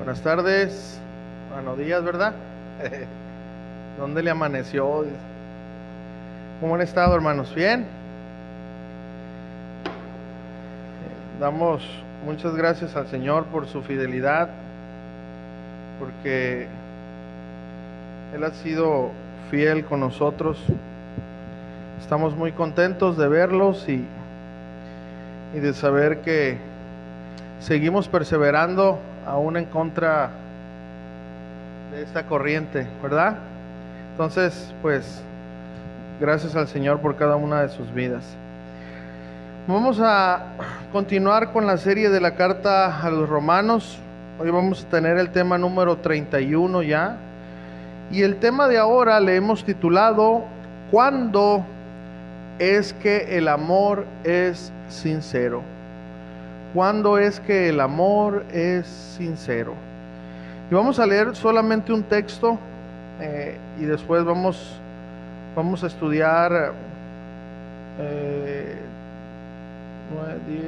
Buenas tardes, buenos días, ¿verdad? ¿Dónde le amaneció? ¿Cómo han estado, hermanos? ¿Bien? Damos muchas gracias al Señor por su fidelidad, porque Él ha sido fiel con nosotros. Estamos muy contentos de verlos y de saber que seguimos perseverando aún en contra de esta corriente, ¿verdad? Entonces, pues, gracias al Señor por cada una de sus vidas. Vamos a continuar con la serie de la carta a los Romanos. Hoy vamos a tener el tema número 31 ya. Y el tema de ahora le hemos titulado ¿Cuándo es que el amor es sincero? ¿Cuándo es que el amor es sincero? Y vamos a leer solamente un texto y después vamos a estudiar 9, 10,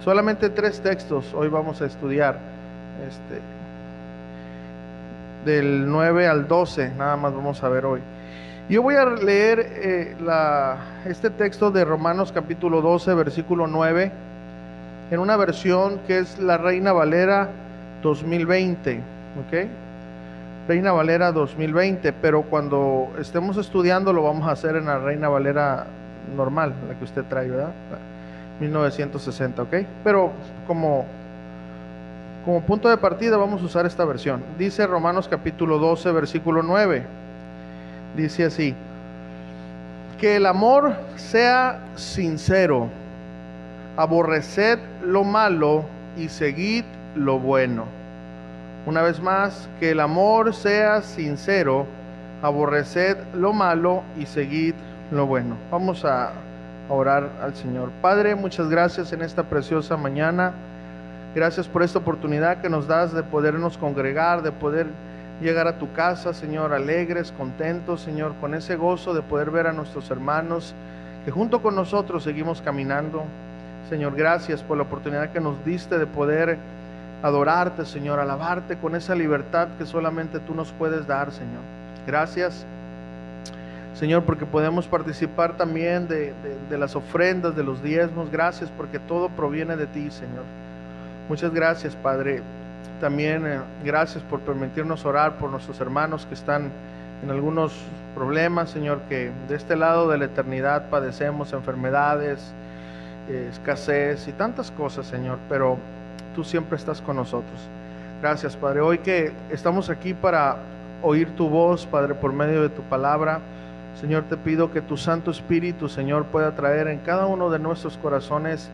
solamente 3 textos. Hoy vamos a estudiar del 9 al 12, nada más vamos a ver hoy. Yo voy a leer este texto de Romanos capítulo 12, versículo 9, en una versión que es la Reina Valera 2020, ¿ok? Reina Valera 2020, pero cuando estemos estudiando lo vamos a hacer en la Reina Valera normal, la que usted trae, ¿verdad? 1960, ¿ok? Pero como punto de partida vamos a usar esta versión. Dice Romanos capítulo 12, versículo 9. Dice así: que el amor sea sincero, aborreced lo malo y seguid lo bueno. Una vez más, que el amor sea sincero, aborreced lo malo y seguid lo bueno. Vamos a orar al Señor. Padre, muchas gracias en esta preciosa mañana. Gracias por esta oportunidad que nos das de podernos congregar, de poder llegar a tu casa, Señor, alegres, contentos, Señor, con ese gozo de poder ver a nuestros hermanos que junto con nosotros seguimos caminando. Señor, gracias por la oportunidad que nos diste de poder adorarte, Señor, alabarte con esa libertad que solamente tú nos puedes dar, Señor. Gracias, Señor, porque podemos participar también de las ofrendas, de los diezmos. Gracias porque todo proviene de ti, Señor. Muchas gracias, Padre. También gracias por permitirnos orar por nuestros hermanos que están en algunos problemas, Señor, que de este lado de la eternidad padecemos enfermedades, escasez y tantas cosas, Señor, pero tú siempre estás con nosotros. Gracias, Padre. Hoy que estamos aquí para oír tu voz, Padre, por medio de tu palabra, Señor, te pido que tu Santo Espíritu, Señor, pueda traer en cada uno de nuestros corazones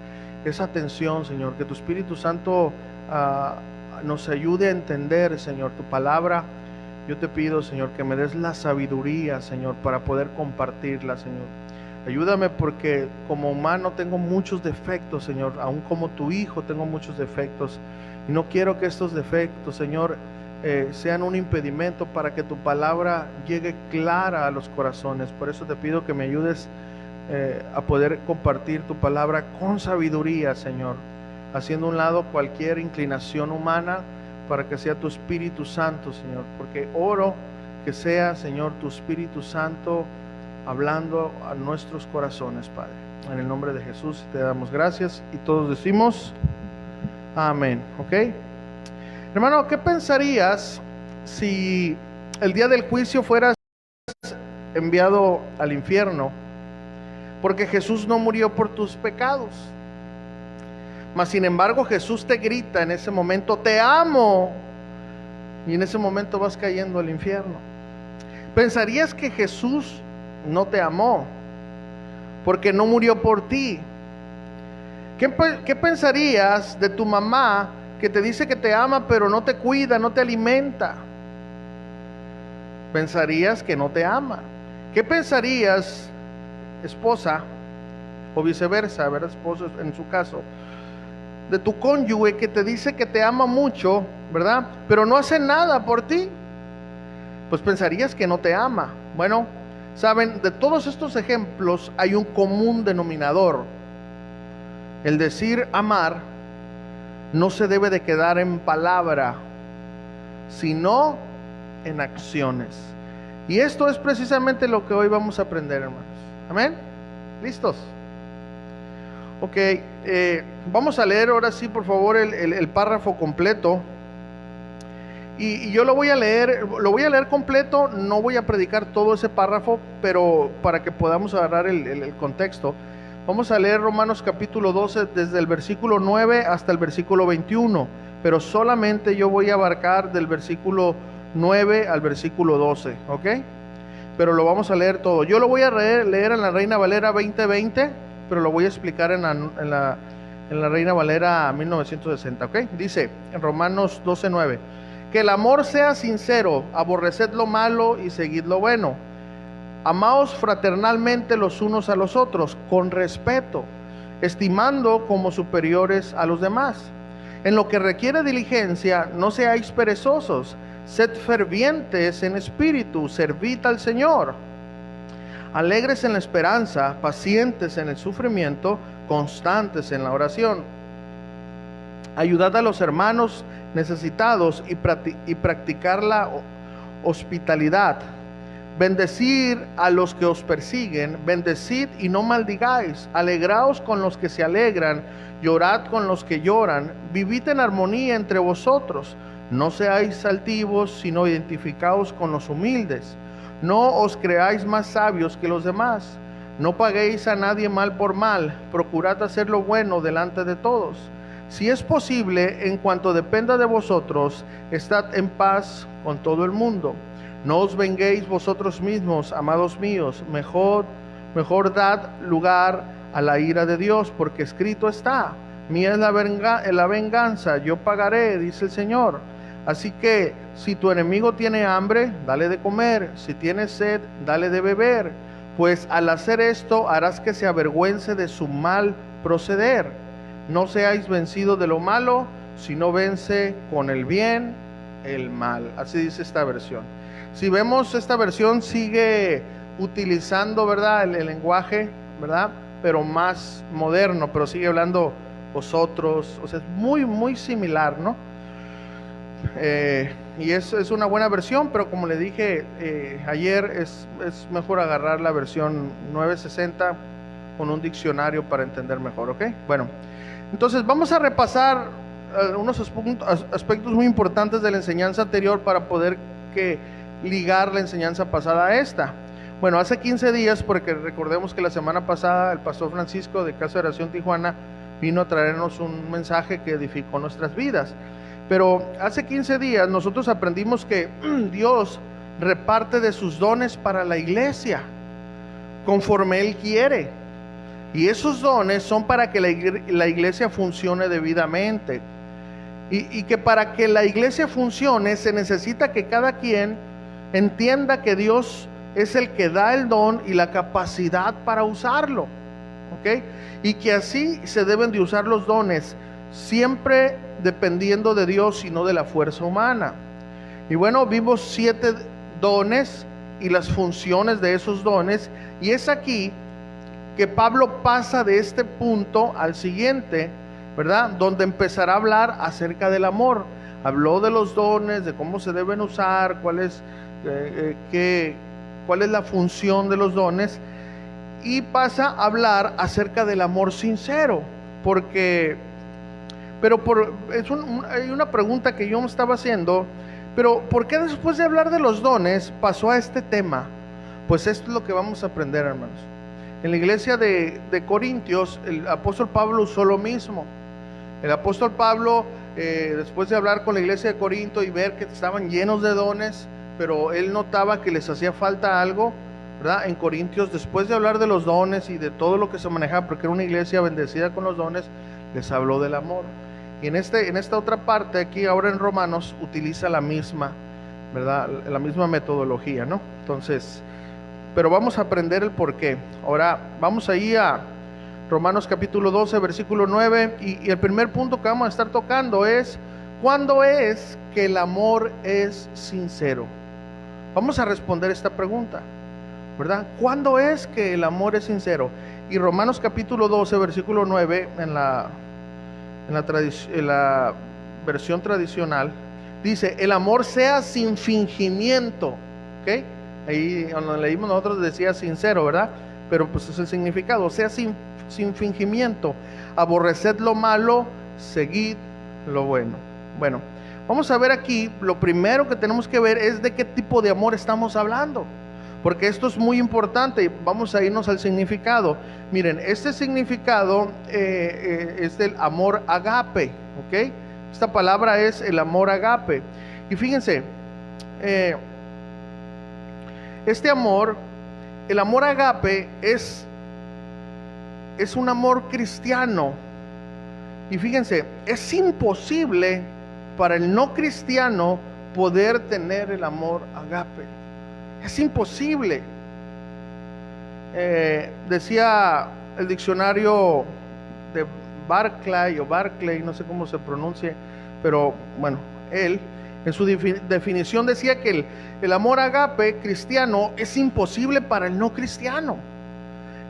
esa atención, Señor, que tu Espíritu Santo nos ayude a entender, Señor, tu palabra. Yo te pido, Señor, que me des la sabiduría, Señor, para poder compartirla, Señor. Ayúdame porque como humano tengo muchos defectos, Señor, aún como tu hijo tengo muchos defectos, y no quiero que estos defectos, Señor, sean un impedimento para que tu palabra llegue clara a los corazones. Por eso te pido que me ayudes a poder compartir tu palabra con sabiduría, Señor, haciendo a un lado cualquier inclinación humana para que sea tu Espíritu Santo, Señor, porque oro que sea, Señor, tu Espíritu Santo hablando a nuestros corazones, Padre. En el nombre de Jesús te damos gracias y todos decimos amén, ¿ok? Hermano, ¿qué pensarías si el día del juicio fueras enviado al infierno? Porque Jesús no murió por tus pecados. Mas sin embargo Jesús te grita en ese momento: te amo. Y en ese momento vas cayendo al infierno. ¿Pensarías que Jesús no te amó porque no murió por ti? ¿Qué pensarías de tu mamá que te dice que te ama pero no te cuida, no te alimenta? Pensarías que no te ama. ¿Qué pensarías, esposa, o viceversa, ¿verdad? Esposo en su caso, de tu cónyuge que te dice que te ama mucho, ¿verdad? Pero no hace nada por ti. Pues pensarías que no te ama. Bueno, saben, de todos estos ejemplos hay un común denominador: el decir amar no se debe de quedar en palabra, sino en acciones. Y esto es precisamente lo que hoy vamos a aprender, hermanos. Amén. ¿Listos? Ok, vamos a leer ahora sí, por favor, el párrafo completo. Y yo lo voy a leer completo. No voy a predicar todo ese párrafo, pero para que podamos agarrar el contexto. Vamos a leer Romanos capítulo 12 desde el versículo 9 hasta el versículo 21, pero solamente yo voy a abarcar del versículo 9 al versículo 12, ¿ok? Pero lo vamos a leer todo. Yo lo voy a leer en la Reina Valera 2020, pero lo voy a explicar en la Reina Valera 1960, ¿ok? Dice en Romanos 12:9: que el amor sea sincero, aborreced lo malo y seguid lo bueno. Amaos fraternalmente los unos a los otros, con respeto, estimando como superiores a los demás. En lo que requiere diligencia, no seáis perezosos, sed fervientes en espíritu, servid al Señor. Alegres en la esperanza, pacientes en el sufrimiento, constantes en la oración. Ayudad a los hermanos necesitados y practicar la hospitalidad. Bendecir a los que os persiguen, bendecid y no maldigáis. Alegraos con los que se alegran, llorad con los que lloran. Vivid en armonía entre vosotros. No seáis altivos, sino identificaos con los humildes. No os creáis más sabios que los demás. No paguéis a nadie mal por mal. Procurad hacer lo bueno delante de todos. Si es posible, en cuanto dependa de vosotros, estad en paz con todo el mundo. No os venguéis vosotros mismos, amados míos, mejor dad lugar a la ira de Dios, porque escrito está: mía es la venganza, yo pagaré, dice el Señor. Así que, si tu enemigo tiene hambre, dale de comer; si tiene sed, dale de beber, pues al hacer esto harás que se avergüence de su mal proceder. No seáis vencidos de lo malo, sino vence con el bien el mal. Así dice esta versión. Si vemos, esta versión sigue utilizando, ¿verdad?, el lenguaje, ¿verdad?, pero más moderno, pero sigue hablando vosotros. O sea, es muy, muy similar, ¿no? Y es una buena versión, pero como le dije ayer, es mejor agarrar la versión 960 con un diccionario para entender mejor, ¿ok? Bueno, entonces vamos a repasar unos aspectos muy importantes de la enseñanza anterior para poder ligar la enseñanza pasada a esta. Bueno, hace 15 días, porque recordemos que la semana pasada el pastor Francisco de Casa de Oración Tijuana vino a traernos un mensaje que edificó nuestras vidas. Pero hace 15 días nosotros aprendimos que Dios reparte de sus dones para la iglesia conforme Él quiere. Y esos dones son para que la iglesia funcione debidamente. Y que para que la iglesia funcione se necesita que cada quien entienda que Dios es el que da el don y la capacidad para usarlo, ¿ok? Y que así se deben de usar los dones, siempre dependiendo de Dios y no de la fuerza humana. Y bueno, vimos 7 dones y las funciones de esos dones, y es aquí que Pablo pasa de este punto al siguiente, ¿verdad?, donde empezará a hablar acerca del amor. Habló de los dones, de cómo se deben usar, cuál es la función de los dones, y pasa a hablar acerca del amor sincero, hay una pregunta que yo me estaba haciendo, pero ¿por qué después de hablar de los dones pasó a este tema? Pues esto es lo que vamos a aprender, hermanos. En la iglesia de Corintios, el apóstol Pablo usó lo mismo. El apóstol Pablo, después de hablar con la iglesia de Corinto y ver que estaban llenos de dones, pero él notaba que les hacía falta algo, ¿verdad? En Corintios, después de hablar de los dones y de todo lo que se manejaba, porque era una iglesia bendecida con los dones, les habló del amor. Y en esta otra parte, aquí ahora en Romanos, utiliza la misma, ¿verdad?, la misma metodología, ¿no? Entonces, pero vamos a aprender el por qué. Ahora vamos ahí a Romanos capítulo 12, versículo 9, y el primer punto que vamos a estar tocando es: ¿cuándo es que el amor es sincero? Vamos a responder esta pregunta, ¿verdad? ¿Cuándo es que el amor es sincero? Y Romanos capítulo 12, versículo 9, en la versión tradicional, dice, el amor sea sin fingimiento, ¿ok? Ahí cuando leímos nosotros decía sincero, ¿verdad? Pero pues es el significado, sea sin fingimiento, aborreced lo malo, seguid lo bueno. Bueno, vamos a ver aquí, lo primero que tenemos que ver es de qué tipo de amor estamos hablando, porque esto es muy importante y vamos a irnos al significado. Miren, este significado es del amor agape, ¿ok? Esta palabra es el amor agape. Y fíjense, este amor, el amor agape es un amor cristiano. Y fíjense, es imposible para el no cristiano poder tener el amor agape. Es imposible. Decía el diccionario de Barclay, no sé cómo se pronuncie, pero bueno, él en su definición decía que el amor agape cristiano es imposible para el no cristiano.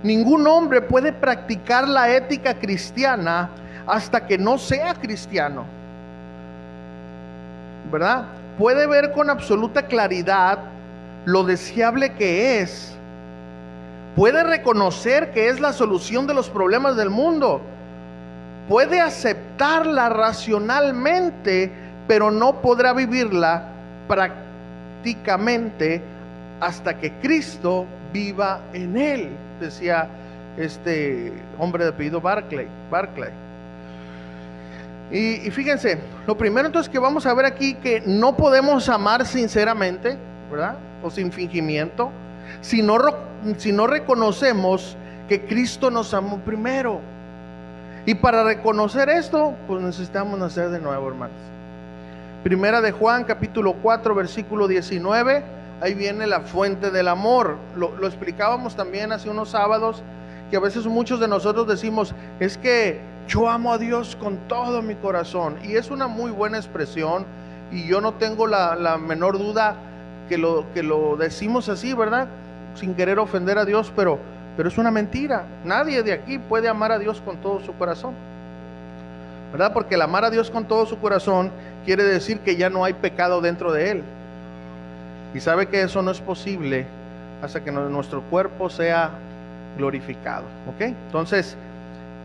Ningún hombre puede practicar la ética cristiana hasta que no sea cristiano, ¿verdad? Puede ver con absoluta claridad lo deseable que es. Puede reconocer que es la solución de los problemas del mundo. Puede aceptarla racionalmente, pero no podrá vivirla prácticamente hasta que Cristo viva en él, decía este hombre de apellido Barclay. Y fíjense, lo primero entonces que vamos a ver aquí, que no podemos amar sinceramente, ¿verdad? O sin fingimiento, si no reconocemos que Cristo nos amó primero. Y para reconocer esto, pues necesitamos nacer de nuevo, hermanos. Primera de Juan, capítulo 4, versículo 19, ahí viene la fuente del amor. Lo explicábamos también hace unos sábados, que a veces muchos de nosotros decimos, es que yo amo a Dios con todo mi corazón. Y es una muy buena expresión, y yo no tengo la menor duda que lo decimos así, ¿verdad? Sin querer ofender a Dios, pero es una mentira. Nadie de aquí puede amar a Dios con todo su corazón, ¿verdad? Porque el amar a Dios con todo su corazón quiere decir que ya no hay pecado dentro de él. Y sabe que eso no es posible hasta que nuestro cuerpo sea glorificado, ¿ok? Entonces,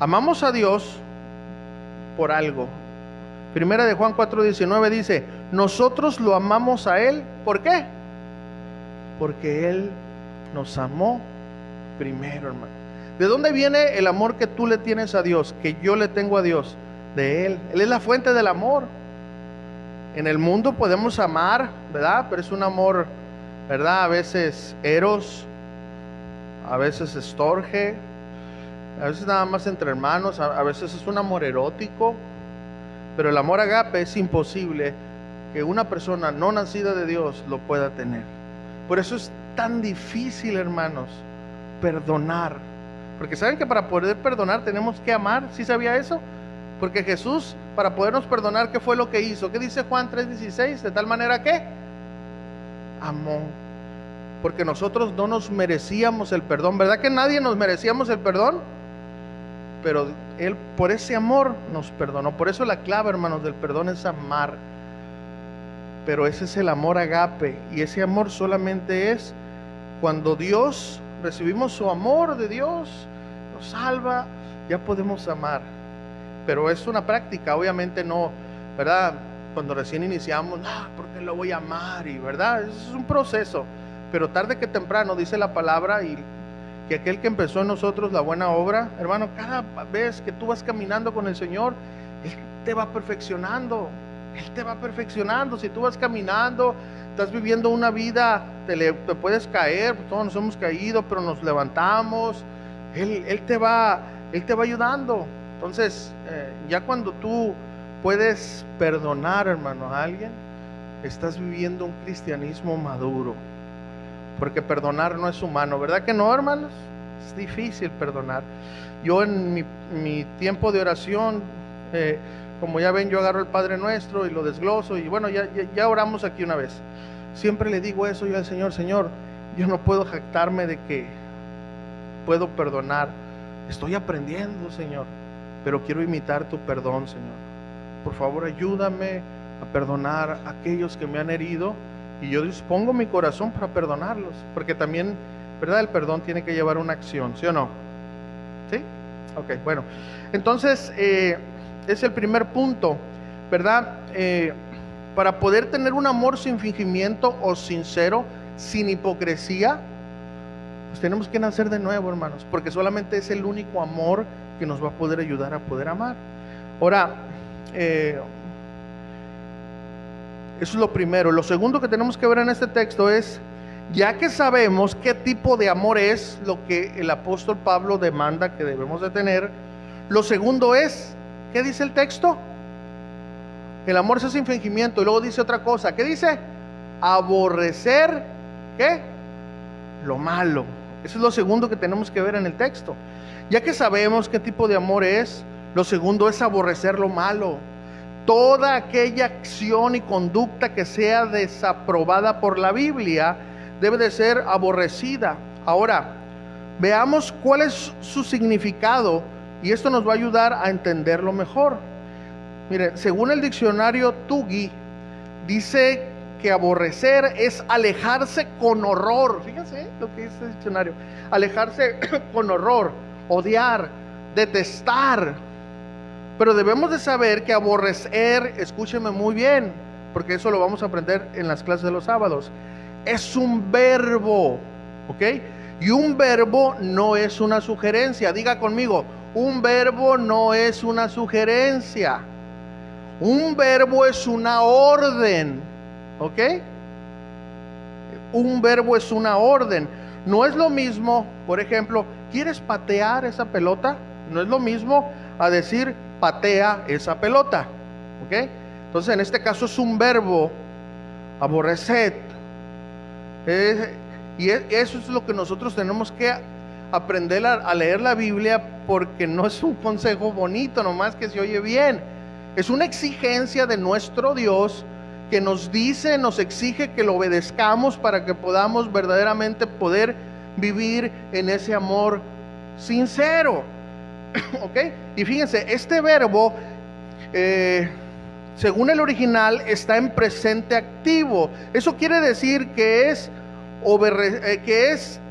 amamos a Dios por algo. Primera de Juan 4:19 dice, nosotros lo amamos a Él, ¿por qué? Porque Él nos amó primero, hermano. ¿De dónde viene el amor que tú le tienes a Dios, que yo le tengo a Dios? De Él. Él es la fuente del amor. En el mundo podemos amar, ¿verdad? Pero es un amor, ¿verdad? A veces eros, a veces estorge, a veces nada más entre hermanos, a veces es un amor erótico. Pero el amor agape es imposible que una persona no nacida de Dios lo pueda tener. Por eso es tan difícil, hermanos, perdonar. Porque saben que para poder perdonar tenemos que amar. ¿Sí sabía eso? Porque Jesús, para podernos perdonar, ¿qué fue lo que hizo? ¿Qué dice Juan 3:16? De tal manera que amó. Porque nosotros no nos merecíamos el perdón. ¿Verdad que nadie nos merecíamos el perdón? Pero Él por ese amor nos perdonó. Por eso la clave, hermanos, del perdón es amar. Pero ese es el amor agape. Y ese amor solamente es cuando Dios, recibimos su amor de Dios, nos salva, ya podemos amar. Pero es una práctica, obviamente no, ¿verdad? Cuando recién iniciamos, porque lo voy a amar, y ¿verdad? Es un proceso. Pero tarde que temprano, dice la palabra, y que aquel que empezó en nosotros la buena obra, hermano, cada vez que tú vas caminando con el Señor, Él te va perfeccionando. Él te va perfeccionando. Si tú vas caminando, estás viviendo una vida, te puedes caer, todos nos hemos caído, pero nos levantamos. Él te va ayudando. Entonces, ya cuando tú puedes perdonar, hermano, a alguien, estás viviendo un cristianismo maduro. Porque perdonar no es humano, ¿verdad que no, hermanos? Es difícil perdonar. Yo en mi tiempo de oración, como ya ven, yo agarro el Padre Nuestro y lo desgloso, y bueno, ya oramos aquí una vez. Siempre le digo eso yo al Señor: Señor, yo no puedo jactarme de que puedo perdonar. Estoy aprendiendo, Señor. pero quiero imitar tu perdón, Señor. Por favor, ayúdame a perdonar a aquellos que me han herido, y yo dispongo mi corazón para perdonarlos, porque también, ¿verdad?, el perdón tiene que llevar una acción, ¿sí o no? ¿Sí? Ok, bueno, entonces es el primer punto, ¿verdad? Para poder tener un amor sin fingimiento o sincero, sin hipocresía, pues tenemos que nacer de nuevo, hermanos, porque solamente es el único amor que nos va a poder ayudar a poder amar. Ahora, eso es lo primero. Lo segundo que tenemos que ver en este texto es, ya que sabemos qué tipo de amor es lo que el apóstol Pablo demanda que debemos de tener, lo segundo es, ¿qué dice el texto? El amor es sin fingimiento. Y luego dice otra cosa, ¿qué dice? Aborrecer, ¿qué? Lo malo. Eso es lo segundo que tenemos que ver en el texto. Ya que sabemos qué tipo de amor es, lo segundo es aborrecer lo malo. Toda aquella acción y conducta que sea desaprobada por la Biblia debe de ser aborrecida. Ahora, veamos cuál es su significado, y esto nos va a ayudar a entenderlo mejor. Mire, según el diccionario Tugui, dice que aborrecer es alejarse con horror. Fíjense lo que dice el diccionario: alejarse con horror, odiar, detestar. Pero debemos de saber que aborrecer, escúcheme muy bien, porque eso lo vamos a aprender en las clases de los sábados, es un verbo, ¿ok? Y un verbo no es una sugerencia. Diga conmigo, un verbo no es una sugerencia. Un verbo es una orden, ¿ok? Un verbo es una orden. No es lo mismo, por ejemplo, ¿quieres patear esa pelota? No es lo mismo a decir patea esa pelota, ¿ok? Entonces en este caso es un verbo, aborreced. Y eso es lo que nosotros tenemos que aprender a leer la Biblia, porque no es un consejo bonito nomás que se oye bien. Es una exigencia de nuestro Dios que nos dice, nos exige que lo obedezcamos para que podamos verdaderamente poder vivir en ese amor sincero. ¿Ok? Y fíjense, este verbo, según el original, está en presente activo. Eso quiere decir que es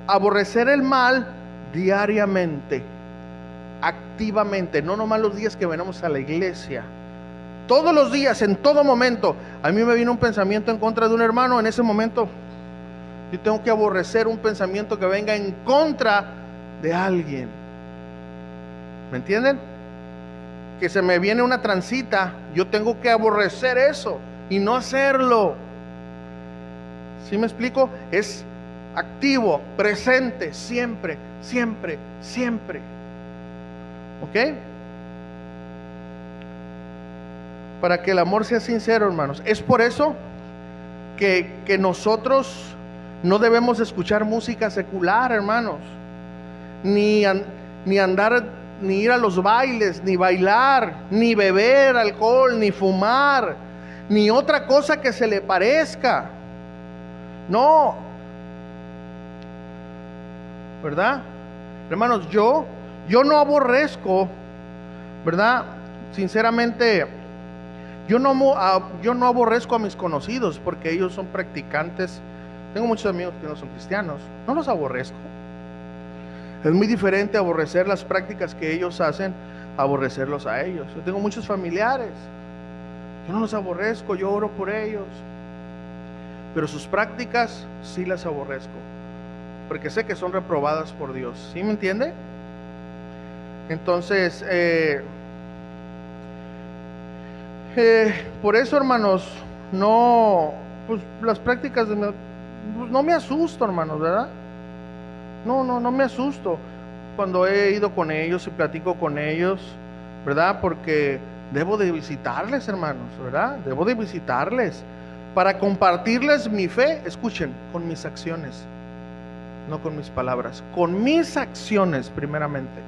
aborrecer el mal diariamente, activamente, no nomás los días que venimos a la iglesia. Todos los días, en todo momento. A mí me viene un pensamiento en contra de un hermano, en ese momento yo tengo que aborrecer un pensamiento que venga en contra de alguien. ¿Me entienden? Que se me viene una transita, yo tengo que aborrecer eso y no hacerlo. ¿Sí me explico? Es activo, presente, siempre, siempre, siempre. ¿Ok? Para que el amor sea sincero, hermanos. Es por eso que nosotros no debemos escuchar música secular, hermanos, ni andar, ni ir a los bailes, ni bailar, ni beber alcohol, ni fumar, ni otra cosa que se le parezca. No, ¿verdad? Hermanos, yo no aborrezco, ¿verdad? Sinceramente, yo no aborrezco a mis conocidos, porque ellos son practicantes. Tengo muchos amigos que no son cristianos, no los aborrezco. Es muy diferente aborrecer las prácticas que ellos hacen a aborrecerlos a ellos. Yo tengo muchos familiares, yo no los aborrezco, yo oro por ellos, pero sus prácticas sí las aborrezco, porque sé que son reprobadas por Dios. ¿Sí me entiende? Entonces, por eso, hermanos, pues las prácticas pues no me asusto, hermanos, ¿verdad? No me asusto cuando he ido con ellos y platico con ellos, ¿verdad? Porque debo de visitarles, hermanos, ¿verdad? Debo de visitarles para compartirles mi fe. Escuchen, con mis acciones, no con mis palabras, con mis acciones primeramente.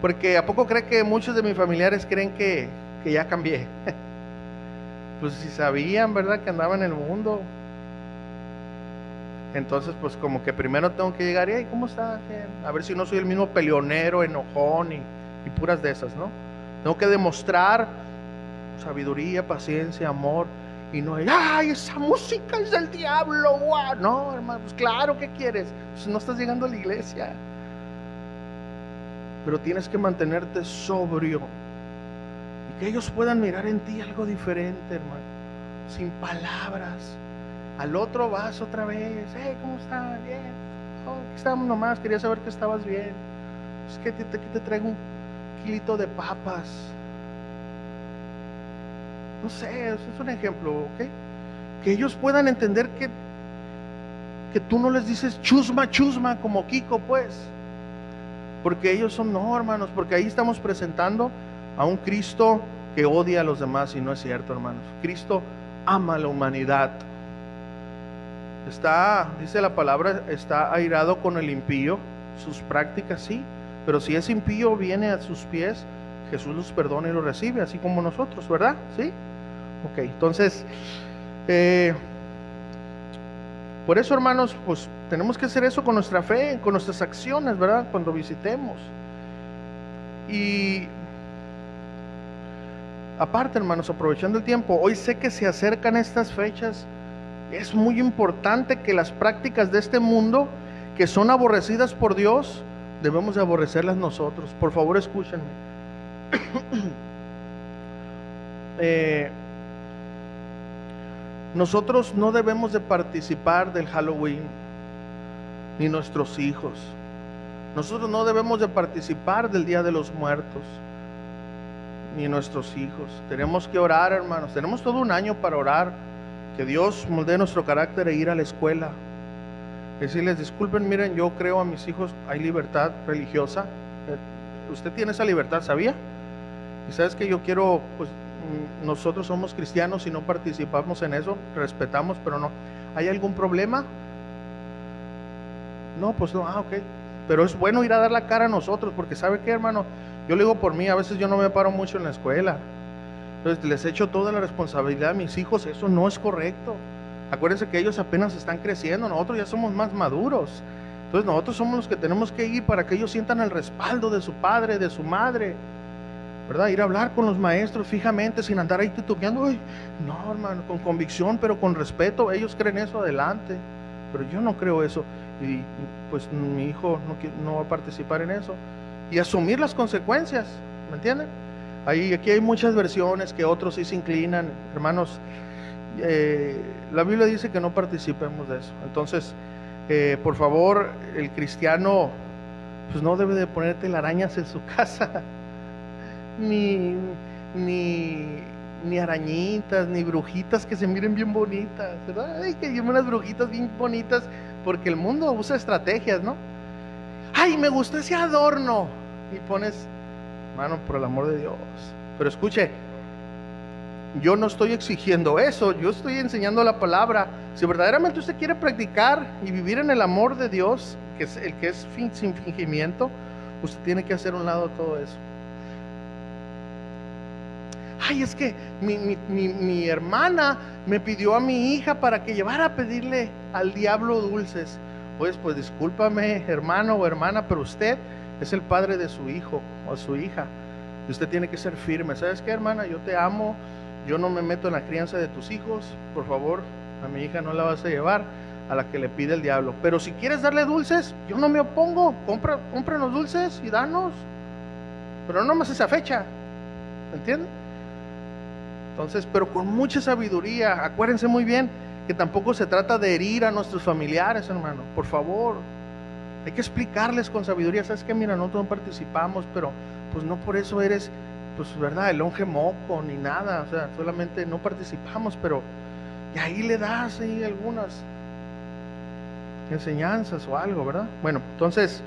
Porque ¿a poco cree que muchos de mis familiares creen que ya cambié? Pues si sabían, ¿verdad?, que andaba en el mundo. Entonces, pues como que primero tengo que llegar y, hey, ¿cómo está? A ver si no soy el mismo peleonero, enojón y puras de esas, ¿no? Tengo que demostrar sabiduría, paciencia, amor. Y no, ¡ay, esa música es del diablo! ¡Wow! No, hermano, pues claro, ¿qué quieres? Pues no estás llegando a la iglesia. Pero tienes que mantenerte sobrio. Y que ellos puedan mirar en ti algo diferente, hermano. Sin palabras. Al otro vas otra vez. ¿Cómo estás? Bien. Oh, aquí estamos nomás, quería saber que estabas bien. Es que aquí te traigo un kilito de papas. No sé, eso es un ejemplo, ¿ok? Que ellos puedan entender que tú no les dices chusma, chusma, como Kiko, pues. Porque ellos son, no, hermanos, porque ahí estamos presentando a un Cristo que odia a los demás, y no es cierto, hermanos. Cristo ama a la humanidad. Dice la palabra, está airado con el impío. Sus prácticas sí, pero si ese impío viene a sus pies, Jesús los perdona y los recibe, así como nosotros, ¿verdad? ¿Sí? Ok, entonces por eso, hermanos, pues tenemos que hacer eso con nuestra fe, con nuestras acciones, ¿verdad? Cuando visitemos. Y aparte, hermanos, aprovechando el tiempo, hoy sé que se acercan estas fechas. Es muy importante que las prácticas de este mundo, que son aborrecidas por Dios, debemos de aborrecerlas nosotros. Por favor, escúchenme. Nosotros no debemos de participar del Halloween, ni nuestros hijos. Nosotros no debemos de participar del Día de los Muertos, ni nuestros hijos. Tenemos que orar, hermanos. Tenemos todo un año para orar, que Dios moldee nuestro carácter e ir a la escuela. Decirles, disculpen, miren, yo creo a mis hijos, hay libertad religiosa. Usted tiene esa libertad, ¿sabía? Y sabes que yo quiero, pues nosotros somos cristianos y no participamos en eso, respetamos, pero no. ¿Hay algún problema? No, pues no, ok. Pero es bueno ir a dar la cara a nosotros, porque ¿sabe qué, hermano? Yo le digo por mí, a veces yo no me paro mucho en la escuela. Entonces les echo toda la responsabilidad a mis hijos, eso no es correcto. Acuérdense que ellos apenas están creciendo, nosotros ya somos más maduros. Entonces nosotros somos los que tenemos que ir para que ellos sientan el respaldo de su padre, de su madre, ¿verdad? Ir a hablar con los maestros fijamente, sin andar ahí titubeando. No, hermano, con convicción, pero con respeto. Ellos creen eso, adelante, pero yo no creo eso. Y pues mi hijo no va a participar en eso. Y asumir las consecuencias, ¿me entienden? Aquí hay muchas versiones que otros sí se inclinan, hermanos. La Biblia dice que no participemos de eso. Entonces, por favor, el cristiano pues no debe de poner telarañas en su casa, ni arañitas, ni brujitas que se miren bien bonitas, ¿verdad? Ay, que hay unas brujitas bien bonitas, porque el mundo usa estrategias, ¿no? Ay, me gustó ese adorno, y pones, hermano, por el amor de Dios. Pero escuche, yo no estoy exigiendo eso, yo estoy enseñando la palabra. Si verdaderamente usted quiere practicar y vivir en el amor de Dios, que es el que es sin fingimiento, usted tiene que hacer a un lado todo eso. Ay, es que mi hermana me pidió a mi hija para que llevara a pedirle al diablo dulces. Pues discúlpame, hermano o hermana, pero usted es el padre de su hijo o su hija, y usted tiene que ser firme. ¿Sabes qué, hermana? Yo te amo, yo no me meto en la crianza de tus hijos. Por favor, a mi hija no la vas a llevar a la que le pide el diablo. Pero si quieres darle dulces, yo no me opongo. Cómpranos dulces y danos, pero no más esa fecha, ¿me entienden? Entonces, pero con mucha sabiduría. Acuérdense muy bien que tampoco se trata de herir a nuestros familiares, hermano. Por favor, hay que explicarles con sabiduría. ¿Sabes qué? Mira, nosotros no participamos, pero pues no por eso eres, pues, ¿verdad?, el longe moco ni nada. O sea, solamente no participamos, pero y ahí le das ahí algunas enseñanzas o algo, ¿verdad? Bueno, entonces,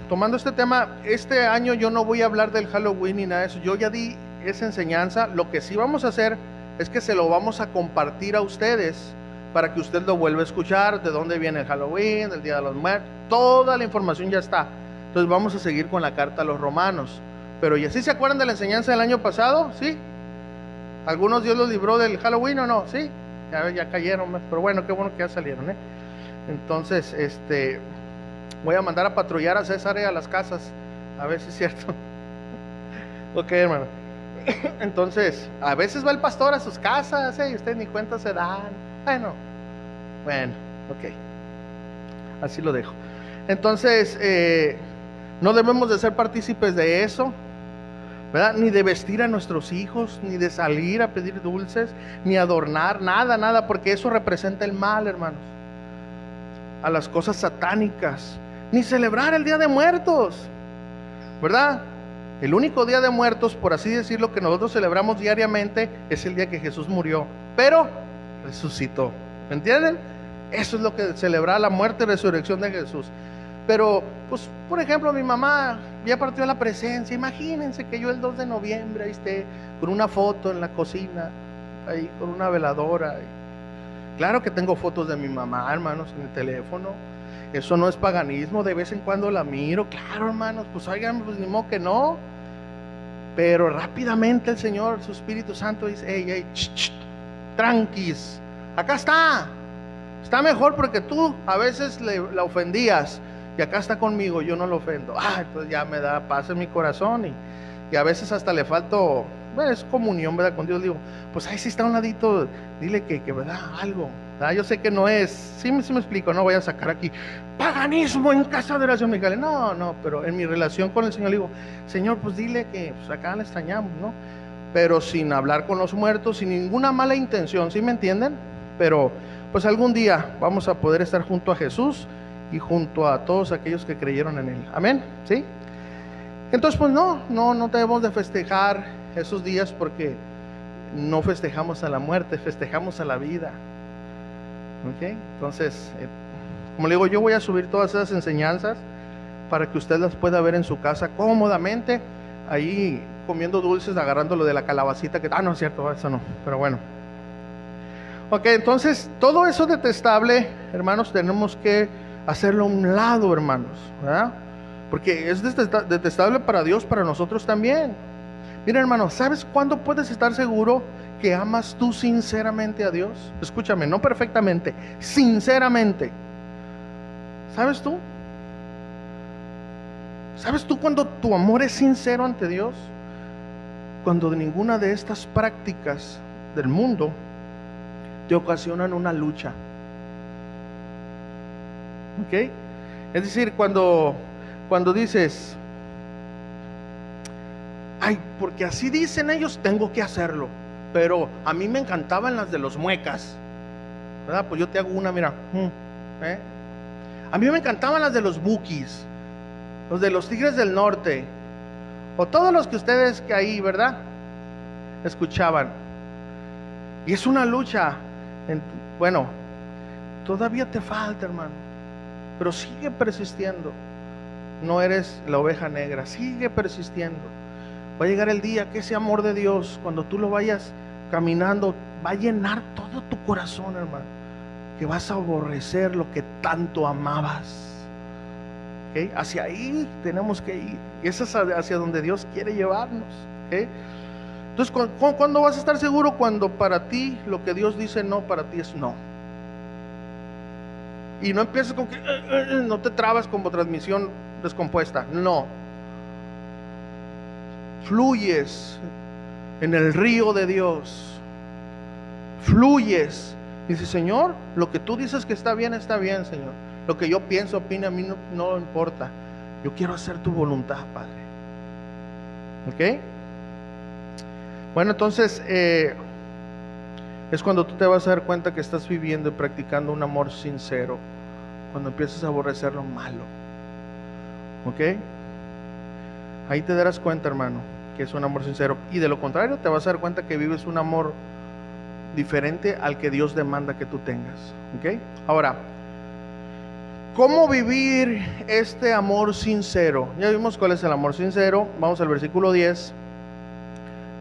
tomando este tema, este año yo no voy a hablar del Halloween ni nada de eso. Yo ya di esa enseñanza. Lo que sí vamos a hacer es que se lo vamos a compartir a ustedes para que usted lo vuelva a escuchar, de dónde viene el Halloween, el Día de los Muertos, toda la información ya está. Entonces vamos a seguir con la carta a los romanos. Pero ¿y así se acuerdan de la enseñanza del año pasado? ¿Sí? ¿Algunos Dios los libró del Halloween o no? ¿Sí? Ya cayeron, pero bueno, qué bueno que ya salieron, ¿eh? Entonces, voy a mandar a patrullar a César a las casas, a ver si es cierto. Ok, hermano. Entonces, a veces va el pastor a sus casas, y ustedes ni cuenta se dan. Bueno, ok. Así lo dejo. Entonces, no debemos de ser partícipes de eso, ¿verdad? Ni de vestir a nuestros hijos, ni de salir a pedir dulces, ni adornar, nada, porque eso representa el mal, hermanos. A las cosas satánicas, ni celebrar el Día de Muertos, ¿verdad? El único Día de Muertos, por así decirlo, que nosotros celebramos diariamente es el día que Jesús murió, pero resucitó. ¿Me entienden? Eso es lo que celebra la muerte y resurrección de Jesús. Pero, pues, por ejemplo, mi mamá ya partió a la presencia. Imagínense que yo el 2 de noviembre ahí esté con una foto en la cocina, ahí con una veladora. Claro que tengo fotos de mi mamá, hermanos, en el teléfono. Eso no es paganismo, de vez en cuando la miro. Claro, hermanos, pues oigan, pues ni modo que no. Pero rápidamente el Señor, su Espíritu Santo dice: hey, tranquis, acá está mejor, porque tú a veces la ofendías y acá está conmigo, yo no lo ofendo. Entonces ya me da paz en mi corazón, y a veces hasta le falto, bueno, es comunión, ¿verdad? Con Dios. Digo, pues ahí sí está a un ladito, dile que ¿verdad? Algo, ¿verdad? Yo sé que no es, sí me explico, no voy a sacar aquí paganismo en casa de oración, Miguel. No, pero en mi relación con el Señor le digo: Señor, pues dile que pues acá le extrañamos, ¿no? Pero sin hablar con los muertos, sin ninguna mala intención, ¿sí me entienden? Pero pues algún día vamos a poder estar junto a Jesús y junto a todos aquellos que creyeron en Él. Amén, ¿sí? Entonces, pues no debemos de festejar esos días, porque no festejamos a la muerte, festejamos a la vida. ¿Ok? Entonces, como le digo, yo voy a subir todas esas enseñanzas para que usted las pueda ver en su casa cómodamente, ahí comiendo dulces, agarrándolo de la calabacita que... no es cierto, eso no, pero bueno. Ok, entonces, todo eso detestable, hermanos, tenemos que hacerlo a un lado, hermanos, ¿verdad? Porque es detestable para Dios, para nosotros también. Mira, hermano, ¿sabes cuándo puedes estar seguro que amas tú sinceramente a Dios? Escúchame, no perfectamente, sinceramente. ¿Sabes tú? ¿Sabes tú cuando tu amor es sincero ante Dios? Cuando ninguna de estas prácticas del mundo te ocasionan una lucha. ¿Ok? Es decir, cuando dices: porque así dicen ellos, tengo que hacerlo. Pero a mí me encantaban las de los muecas, ¿verdad? Pues yo te hago una, mira. A mí me encantaban las de los Bukis, los de los Tigres del Norte, o todos los que ustedes que ahí, ¿verdad?, escuchaban. Y es una lucha. Bueno, todavía te falta, hermano, pero sigue persistiendo. No eres la oveja negra, sigue persistiendo. Va a llegar el día que ese amor de Dios, cuando tú lo vayas caminando, va a llenar todo tu corazón, hermano, que vas a aborrecer lo que tanto amabas. ¿Okay? Hacia ahí tenemos que ir, y eso es hacia donde Dios quiere llevarnos. ¿Okay? Entonces, ¿cuándo vas a estar seguro? Cuando para ti lo que Dios dice no, para ti es no. Y no empieces con que no te trabas como transmisión descompuesta. No. Fluyes en el río de Dios. Fluyes. Y dices: Señor, lo que tú dices que está bien, Señor. Lo que yo pienso, opino, a mí no importa. Yo quiero hacer tu voluntad, Padre. ¿Ok? Bueno, entonces es cuando tú te vas a dar cuenta que estás viviendo y practicando un amor sincero, cuando empiezas a aborrecer lo malo. ¿Ok? Ahí te darás cuenta, hermano, que es un amor sincero. Y de lo contrario, te vas a dar cuenta que vives un amor diferente al que Dios demanda que tú tengas. ¿Ok? Ahora, ¿cómo vivir este amor sincero? Ya vimos cuál es el amor sincero. Vamos al versículo 10.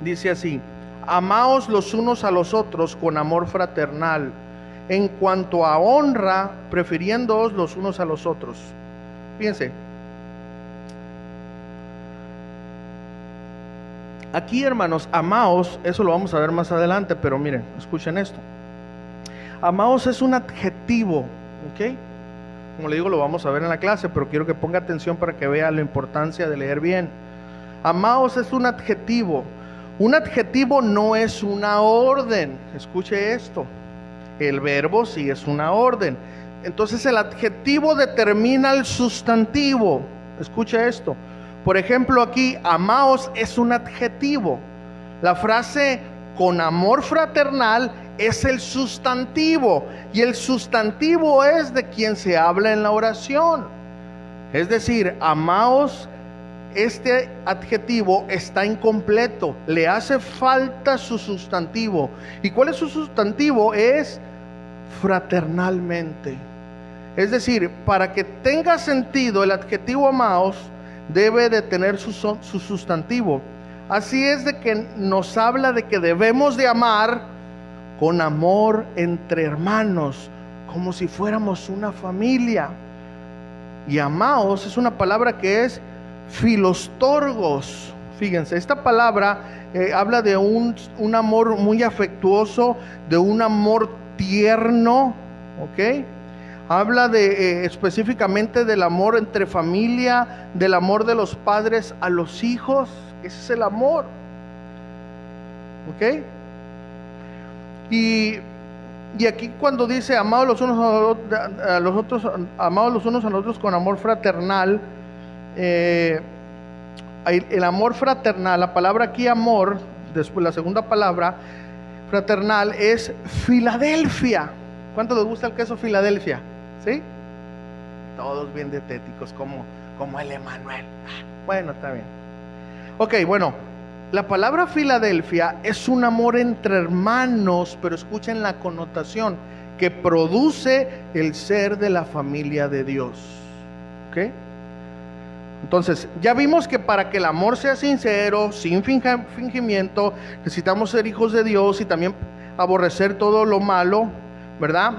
Dice así: amaos los unos a los otros con amor fraternal, en cuanto a honra, prefiriéndoos los unos a los otros. Fíjense, aquí, hermanos, amaos, eso lo vamos a ver más adelante, pero miren, escuchen esto. Amaos es un adjetivo, ¿ok? Como le digo, lo vamos a ver en la clase, pero quiero que ponga atención para que vea la importancia de leer bien. Amaos es un adjetivo. Un adjetivo no es una orden. Escuche esto. El verbo sí es una orden. Entonces el adjetivo determina el sustantivo. Escuche esto. Por ejemplo, aquí, amaos es un adjetivo. La frase con amor fraternal es el sustantivo. Y el sustantivo es de quien se habla en la oración. Es decir, amaos, este adjetivo está incompleto. Le hace falta su sustantivo. ¿Y cuál es su sustantivo? Es fraternalmente. Es decir, para que tenga sentido el adjetivo amaos, debe de tener su sustantivo. Así es de que nos habla de que debemos de amar con amor entre hermanos, como si fuéramos una familia. Y amaos es una palabra que es filostorgos. Fíjense, esta palabra habla de un amor muy afectuoso, de un amor tierno, ¿ok? Habla de específicamente del amor entre familia, del amor de los padres a los hijos. Ese es el amor, ¿ok? Y aquí cuando dice amados los unos a los otros, amados los unos a los otros con amor fraternal, el amor fraternal, la palabra aquí amor, después la segunda palabra fraternal es Filadelfia. ¿Cuánto les gusta el queso Filadelfia? ¿Sí? Todos bien dietéticos, como el Emanuel. Bueno, está bien. Ok, bueno, la palabra Filadelfia es un amor entre hermanos, pero escuchen la connotación que produce el ser de la familia de Dios. ¿Ok? Entonces, ya vimos que para que el amor sea sincero, sin fingimiento, necesitamos ser hijos de Dios y también aborrecer todo lo malo, ¿verdad?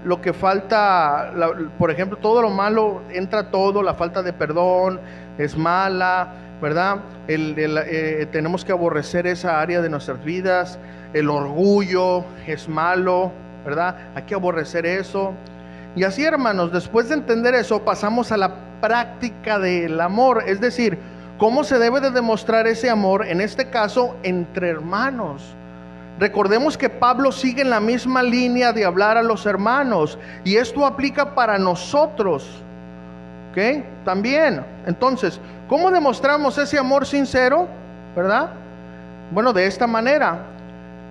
Lo que falta, por ejemplo, todo lo malo, entra todo, la falta de perdón es mala, ¿verdad? Tenemos que aborrecer esa área de nuestras vidas. El orgullo es malo, ¿verdad? Hay que aborrecer eso. Y así, hermanos, después de entender eso, pasamos a la práctica del amor, es decir, cómo se debe de demostrar ese amor, en este caso, entre hermanos. Recordemos que Pablo sigue en la misma línea de hablar a los hermanos, y esto aplica para nosotros, ¿ok? También. Entonces, ¿cómo demostramos ese amor sincero? ¿Verdad? Bueno, de esta manera.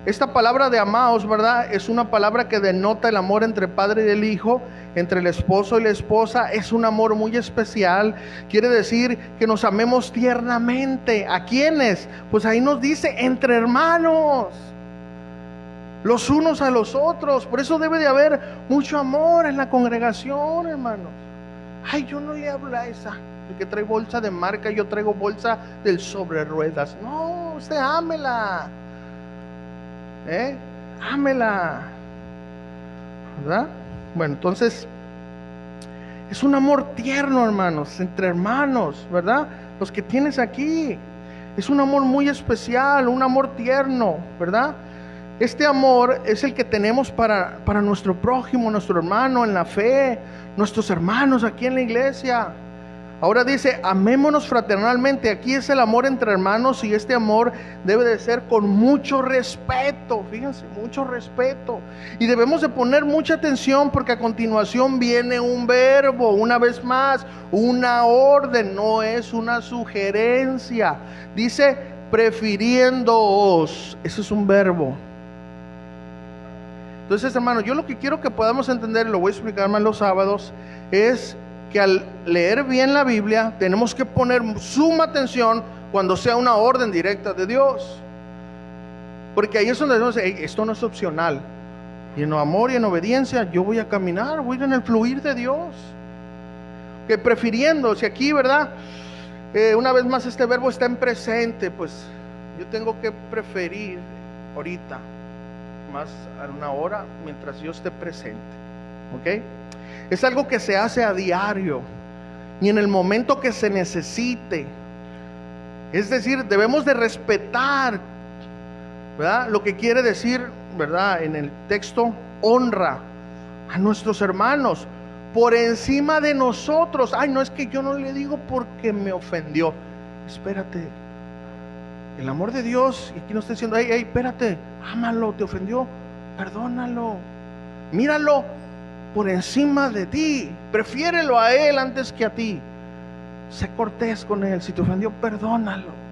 Esta palabra de amaos, ¿verdad? Es una palabra que denota el amor entre padre y el hijo, entre el esposo y la esposa. Es un amor muy especial. Quiere decir que nos amemos tiernamente. ¿A quiénes? Pues ahí nos dice, entre hermanos, los unos a los otros. Por eso debe de haber mucho amor en la congregación, hermanos. Ay, yo no le hablo a esa, el que trae bolsa de marca, yo traigo bolsa del sobre ruedas. No, usted ámela. Ámela, ¿verdad? Bueno, entonces es un amor tierno, hermanos, entre hermanos, ¿verdad? Los que tienes aquí, es un amor muy especial, un amor tierno, ¿verdad? Este amor es el que tenemos para nuestro prójimo, nuestro hermano en la fe, nuestros hermanos aquí en la iglesia. Ahora dice, amémonos fraternalmente. Aquí es el amor entre hermanos, y este amor debe de ser con mucho respeto. Fíjense, mucho respeto. Y debemos de poner mucha atención, porque a continuación viene un verbo, una vez más, una orden, no es una sugerencia. Dice, prefiriéndoos. Eso es un verbo. Entonces, hermanos, yo lo que quiero que podamos entender, y lo voy a explicar más los sábados, es que al leer bien la Biblia tenemos que poner suma atención cuando sea una orden directa de Dios, porque ahí es donde decimos, esto no es opcional, y en amor y en obediencia yo voy a caminar, voy a ir en el fluir de Dios. Que prefiriendo, si aquí, ¿verdad? Una vez más este verbo está en presente, pues yo tengo que preferir ahorita, más a una hora, mientras yo esté presente, ¿ok? Es algo que se hace a diario y en el momento que se necesite. Es decir, debemos de respetar, ¿verdad? Lo que quiere decir, ¿verdad? En el texto, honra a nuestros hermanos por encima de nosotros. Ay, no, es que yo no le digo porque me ofendió. espérate. El amor de Dios, y aquí nos está diciendo, hey, espérate, ámalo, te ofendió, perdónalo, míralo por encima de ti, prefiérelo a él antes que a ti. Sé cortés con él, si te ofendió, perdónalo.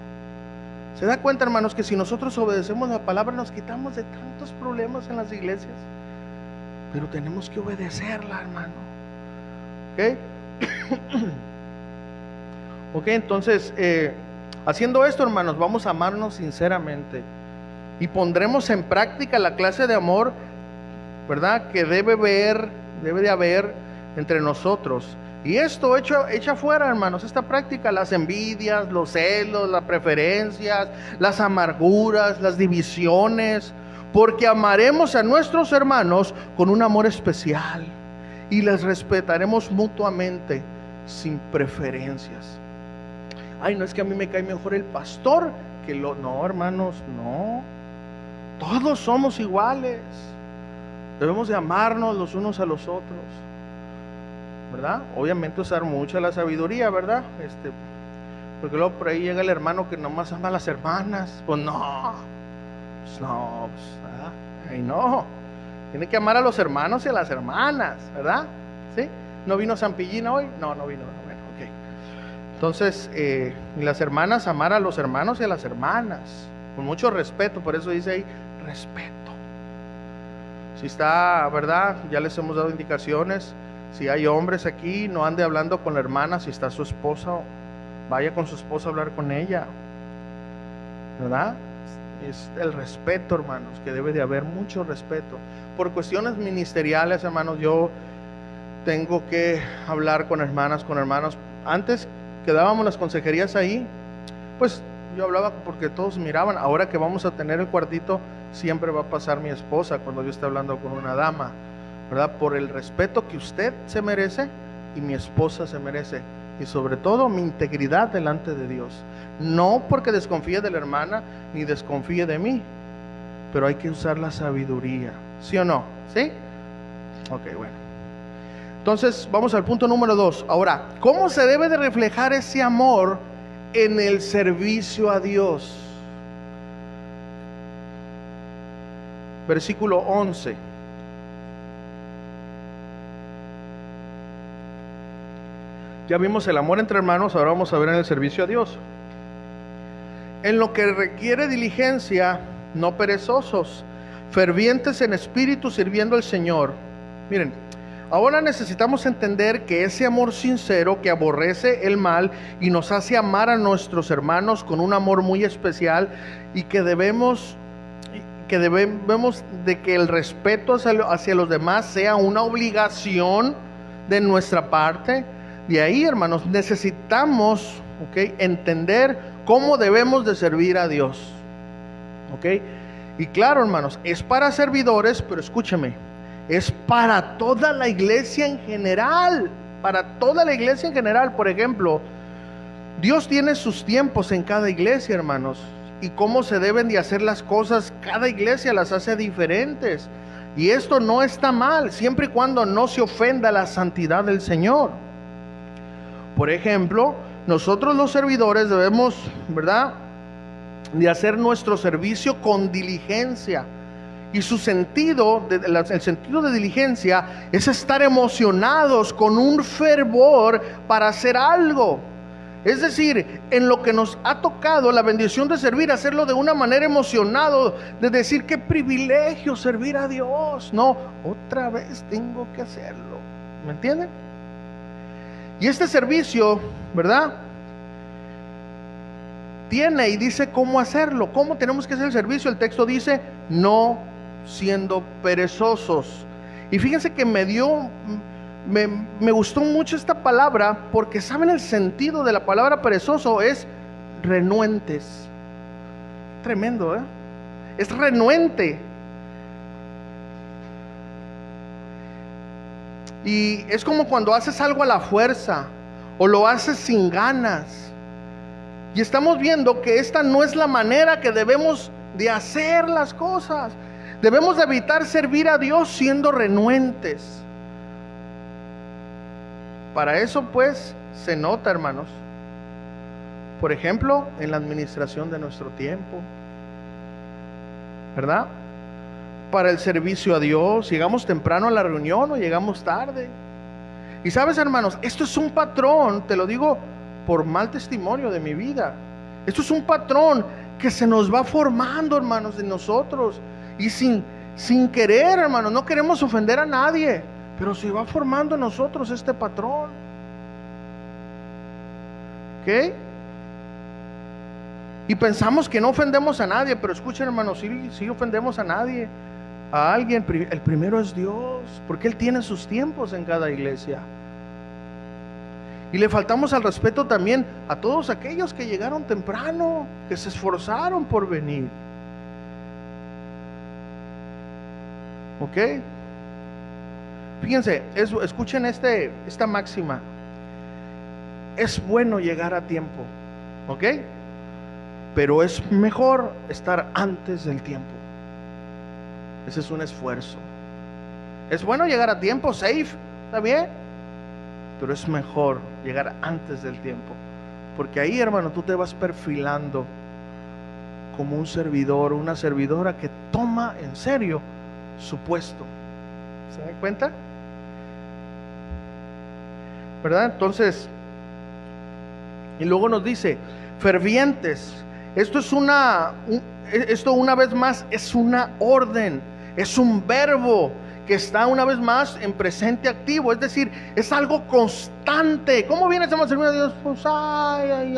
¿Se da cuenta, hermanos, que si nosotros obedecemos la palabra nos quitamos de tantos problemas en las iglesias? Pero tenemos que obedecerla, hermano. ¿Ok? Ok, entonces, haciendo esto, hermanos, vamos a amarnos sinceramente y pondremos en práctica la clase de amor, ¿verdad?, que debe de haber entre nosotros. Y esto echa fuera, hermanos, esta práctica, las envidias, los celos, las preferencias, las amarguras, las divisiones, porque amaremos a nuestros hermanos con un amor especial y les respetaremos mutuamente sin preferencias. Ay, no, es que a mí me cae mejor el pastor que lo... No, hermanos, no. Todos somos iguales. Debemos de amarnos los unos a los otros, ¿verdad? Obviamente usar mucha la sabiduría, ¿verdad? Porque luego por ahí llega el hermano que nomás ama a las hermanas. Pues no, ¿verdad? Ay, no. Tiene que amar a los hermanos y a las hermanas, ¿verdad? ¿Sí? ¿No vino San Pillín hoy? No vino. Bueno, ok. Entonces, y las hermanas, amar a los hermanos y a las hermanas, con mucho respeto. Por eso dice ahí, respeto. Si está, ¿verdad? Ya les hemos dado indicaciones. Si hay hombres aquí, no ande hablando con la hermana. Si está su esposa, vaya con su esposa a hablar con ella, ¿verdad? Es el respeto, hermanos, que debe de haber mucho respeto. Por cuestiones ministeriales, hermanos, yo tengo que hablar con hermanas, con hermanos. Antes que dábamos las consejerías ahí, pues yo hablaba porque todos miraban. Ahora que vamos a tener el cuartito, siempre va a pasar mi esposa cuando yo esté hablando con una dama, ¿verdad? Por el respeto que usted se merece y mi esposa se merece, y sobre todo mi integridad delante de Dios. No porque desconfíe de la hermana ni desconfíe de mí, pero hay que usar la sabiduría, ¿sí o no? ¿Sí? Ok, bueno. Entonces vamos al punto número 2. Ahora, ¿cómo se debe de reflejar ese amor en el servicio a Dios? Versículo 11. Ya vimos el amor entre hermanos, ahora vamos a ver en el servicio a Dios. En lo que requiere diligencia, no perezosos, fervientes en espíritu, sirviendo al Señor. Miren, ahora necesitamos entender que ese amor sincero que aborrece el mal y nos hace amar a nuestros hermanos con un amor muy especial, y que debemos de que el respeto hacia los demás sea una obligación de nuestra parte. De ahí, hermanos, necesitamos, entender cómo debemos de servir a Dios. Y claro, hermanos, es para servidores, pero escúcheme, es para toda la iglesia en general. Para toda la iglesia en general. Por ejemplo, Dios tiene sus tiempos en cada iglesia, hermanos, y cómo se deben de hacer las cosas. Cada iglesia las hace diferentes, y esto no está mal, siempre y cuando no se ofenda la santidad del Señor. Por ejemplo, nosotros los servidores debemos, ¿verdad?, de hacer nuestro servicio con diligencia. Y el sentido de diligencia es estar emocionados con un fervor para hacer algo. Es decir, en lo que nos ha tocado la bendición de servir, hacerlo de una manera emocionado, de decir qué privilegio servir a Dios. No, otra vez tengo que hacerlo. ¿Me entienden? Y este servicio, ¿verdad?, tiene y dice cómo hacerlo. ¿Cómo tenemos que hacer el servicio? El texto dice, no siendo perezosos. Y fíjense que me gustó mucho esta palabra, porque ¿saben el sentido de la palabra perezoso? Es renuentes. Tremendo, ¿eh? Es renuente. Y es como cuando haces algo a la fuerza o lo haces sin ganas. Y estamos viendo que esta no es la manera que debemos de hacer las cosas. Debemos de evitar servir a Dios siendo renuentes. Para eso pues se nota, hermanos, Por ejemplo, en la administración de nuestro tiempo, ¿verdad? Para el servicio a Dios, llegamos temprano a la reunión o llegamos tarde. Y sabes, hermanos, esto es un patrón, te lo digo por mal testimonio de mi vida. Esto es un patrón que se nos va formando, hermanos, de nosotros. Y sin querer, hermanos, no queremos ofender a nadie, pero se va formando en nosotros este patrón. ¿Ok? Y pensamos que no ofendemos a nadie, pero escuchen, hermanos, sí ofendemos a nadie. A alguien, el primero es Dios, porque Él tiene sus tiempos en cada iglesia. Y le faltamos al respeto también a todos aquellos que llegaron temprano, que se esforzaron por venir. ¿Ok? Fíjense, escuchen esta máxima. Es bueno llegar a tiempo, ¿ok? Pero es mejor estar antes del tiempo. Ese es un esfuerzo. Es bueno llegar a tiempo, safe, ¿está bien? Pero es mejor llegar antes del tiempo, porque ahí, hermano, tú te vas perfilando como un servidor, una servidora que toma en serio su puesto. ¿Se dan cuenta? ¿Verdad? Entonces, y luego nos dice, fervientes. Esto una vez más es una orden, es un verbo que está una vez más en presente activo, es decir, es algo constante. ¿Cómo viene ese servicio a Dios? Pues ay,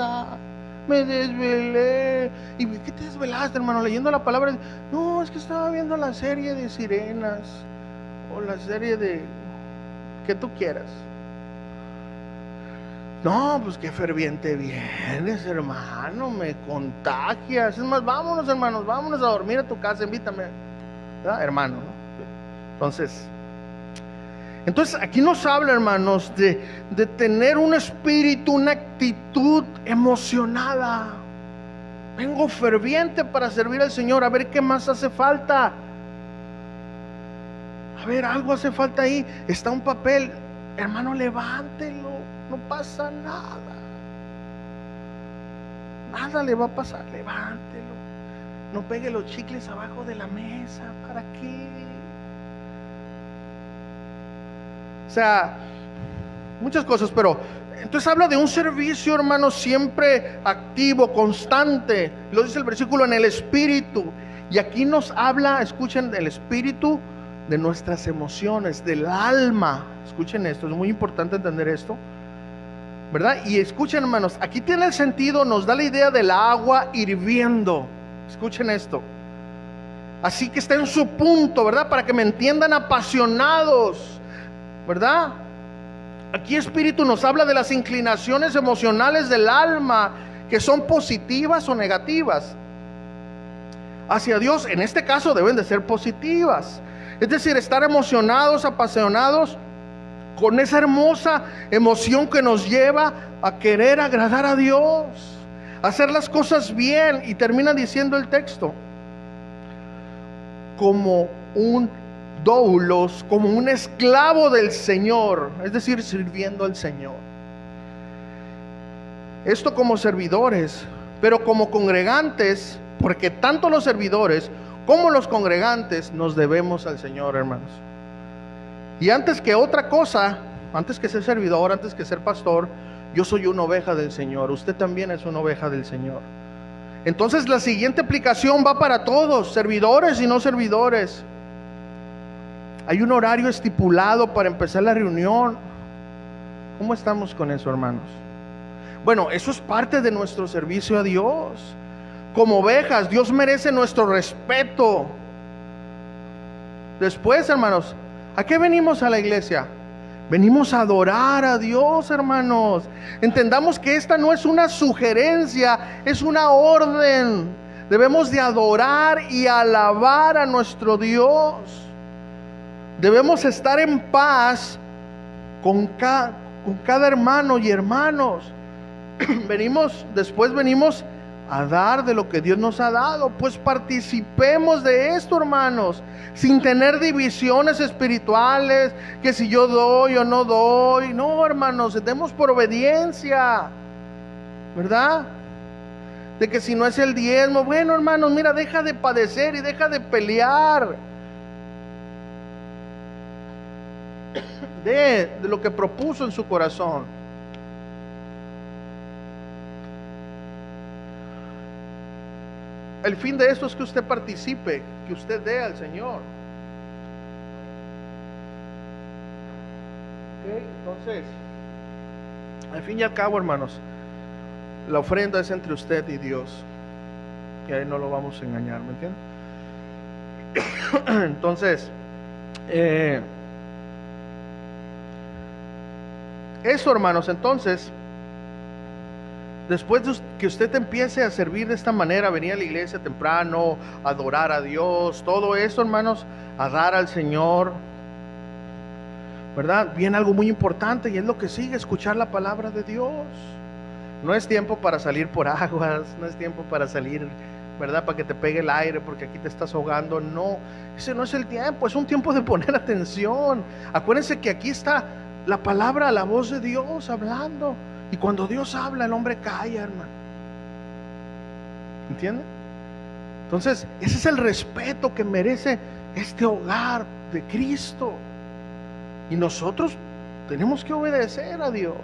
me desvelé. ¿Y qué te desvelaste, hermano? Leyendo la palabra. No, es que estaba viendo la serie de Sirenas, o la serie de que tú quieras. No, pues qué ferviente vienes, hermano, me contagias. Es más, vámonos, hermanos, vámonos a dormir a tu casa, invítame, ¿verdad, hermano? Entonces aquí nos habla, hermanos, de tener un espíritu, una actitud emocionada. Vengo ferviente para servir al Señor. A ver qué más hace falta. A ver, algo hace falta ahí. Está un papel, hermano, levántelo. No pasa nada. Nada le va a pasar. Levántelo. No pegue los chicles abajo de la mesa. ¿Para qué? O sea, muchas cosas, pero entonces habla de un servicio, hermano, siempre activo, constante. Lo dice el versículo, en el espíritu. Y aquí nos habla, escuchen, del espíritu, de nuestras emociones, del alma. Escuchen esto, es muy importante entender esto, ¿verdad? Y escuchen, hermanos, aquí tiene el sentido, nos da la idea del agua hirviendo. Escuchen esto. Así que está en su punto, ¿verdad? Para que me entiendan, apasionados, ¿verdad? Aquí espíritu nos habla de las inclinaciones emocionales del alma, que son positivas o negativas hacia Dios. En este caso deben de ser positivas, es decir, estar emocionados, apasionados con esa hermosa emoción que nos lleva a querer agradar a Dios, a hacer las cosas bien. Y termina diciendo el texto, como un doulos, como un esclavo del Señor, es decir, sirviendo al Señor. Esto como servidores, pero como congregantes, porque tanto los servidores como los congregantes nos debemos al Señor, hermanos. Y antes que otra cosa, antes que ser servidor, antes que ser pastor, yo soy una oveja del Señor. Usted también es una oveja del Señor. Entonces la siguiente aplicación va para todos, servidores y no servidores. Hay un horario estipulado para empezar la reunión. ¿Cómo estamos con eso, hermanos? Bueno, eso es parte de nuestro servicio a Dios. Como ovejas, Dios merece nuestro respeto. Después, hermanos, ¿a qué venimos a la iglesia? Venimos a adorar a Dios, hermanos. Entendamos que esta no es una sugerencia, es una orden. Debemos de adorar y alabar a nuestro Dios. Debemos estar en paz con cada hermano y hermanos. Después venimos a dar de lo que Dios nos ha dado. Pues participemos de esto, hermanos, sin tener divisiones espirituales, que si yo doy o no doy. No, hermanos, demos por obediencia, ¿verdad? de que si no es el diezmo, bueno, hermanos, mira, deja de padecer y deja de pelear. De lo que propuso en su corazón. El fin de esto es que usted participe, que usted dé al Señor. ¿Okay? Entonces, al fin y al cabo, hermanos, la ofrenda es entre usted y Dios, y ahí no lo vamos a engañar, ¿me entienden? Entonces, eso, hermanos, entonces, después de que usted empiece a servir de esta manera, venir a la iglesia temprano, adorar a Dios, todo eso, hermanos, a dar al Señor, ¿verdad? Viene algo muy importante y es lo que sigue, escuchar la palabra de Dios. No es tiempo para salir por aguas, no es tiempo para salir, ¿verdad? Para que te pegue el aire porque aquí te estás ahogando. No, ese no es el tiempo, es un tiempo de poner atención. Acuérdense que aquí está la palabra, la voz de Dios hablando. Y cuando Dios habla, el hombre calla, hermano. ¿Entienden? Entonces, ese es el respeto que merece este hogar de Cristo. Y nosotros tenemos que obedecer a Dios.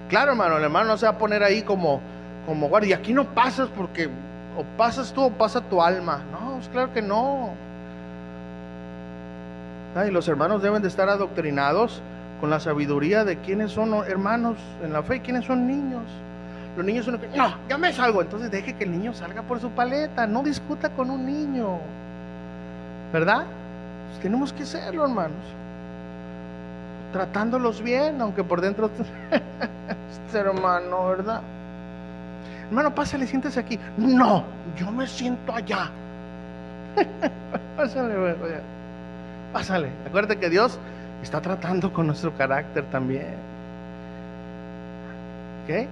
Claro, hermano, el hermano no se va a poner ahí como guardia. Y aquí no pasas porque o pasas tú o pasa tu alma. No, es claro que no. Y los hermanos deben de estar adoctrinados con la sabiduría de quiénes son hermanos en la fe y quiénes son niños. Los niños son no, ya me salgo. Entonces deje que el niño salga por su paleta. No discuta con un niño, ¿verdad? Pues tenemos que hacerlo, hermanos, tratándolos bien, aunque por dentro este hermano, ¿verdad? Hermano, pásale, siéntese aquí. No, yo me siento allá. Pásale. Acuérdate que Dios está tratando con nuestro carácter también. ¿Ok?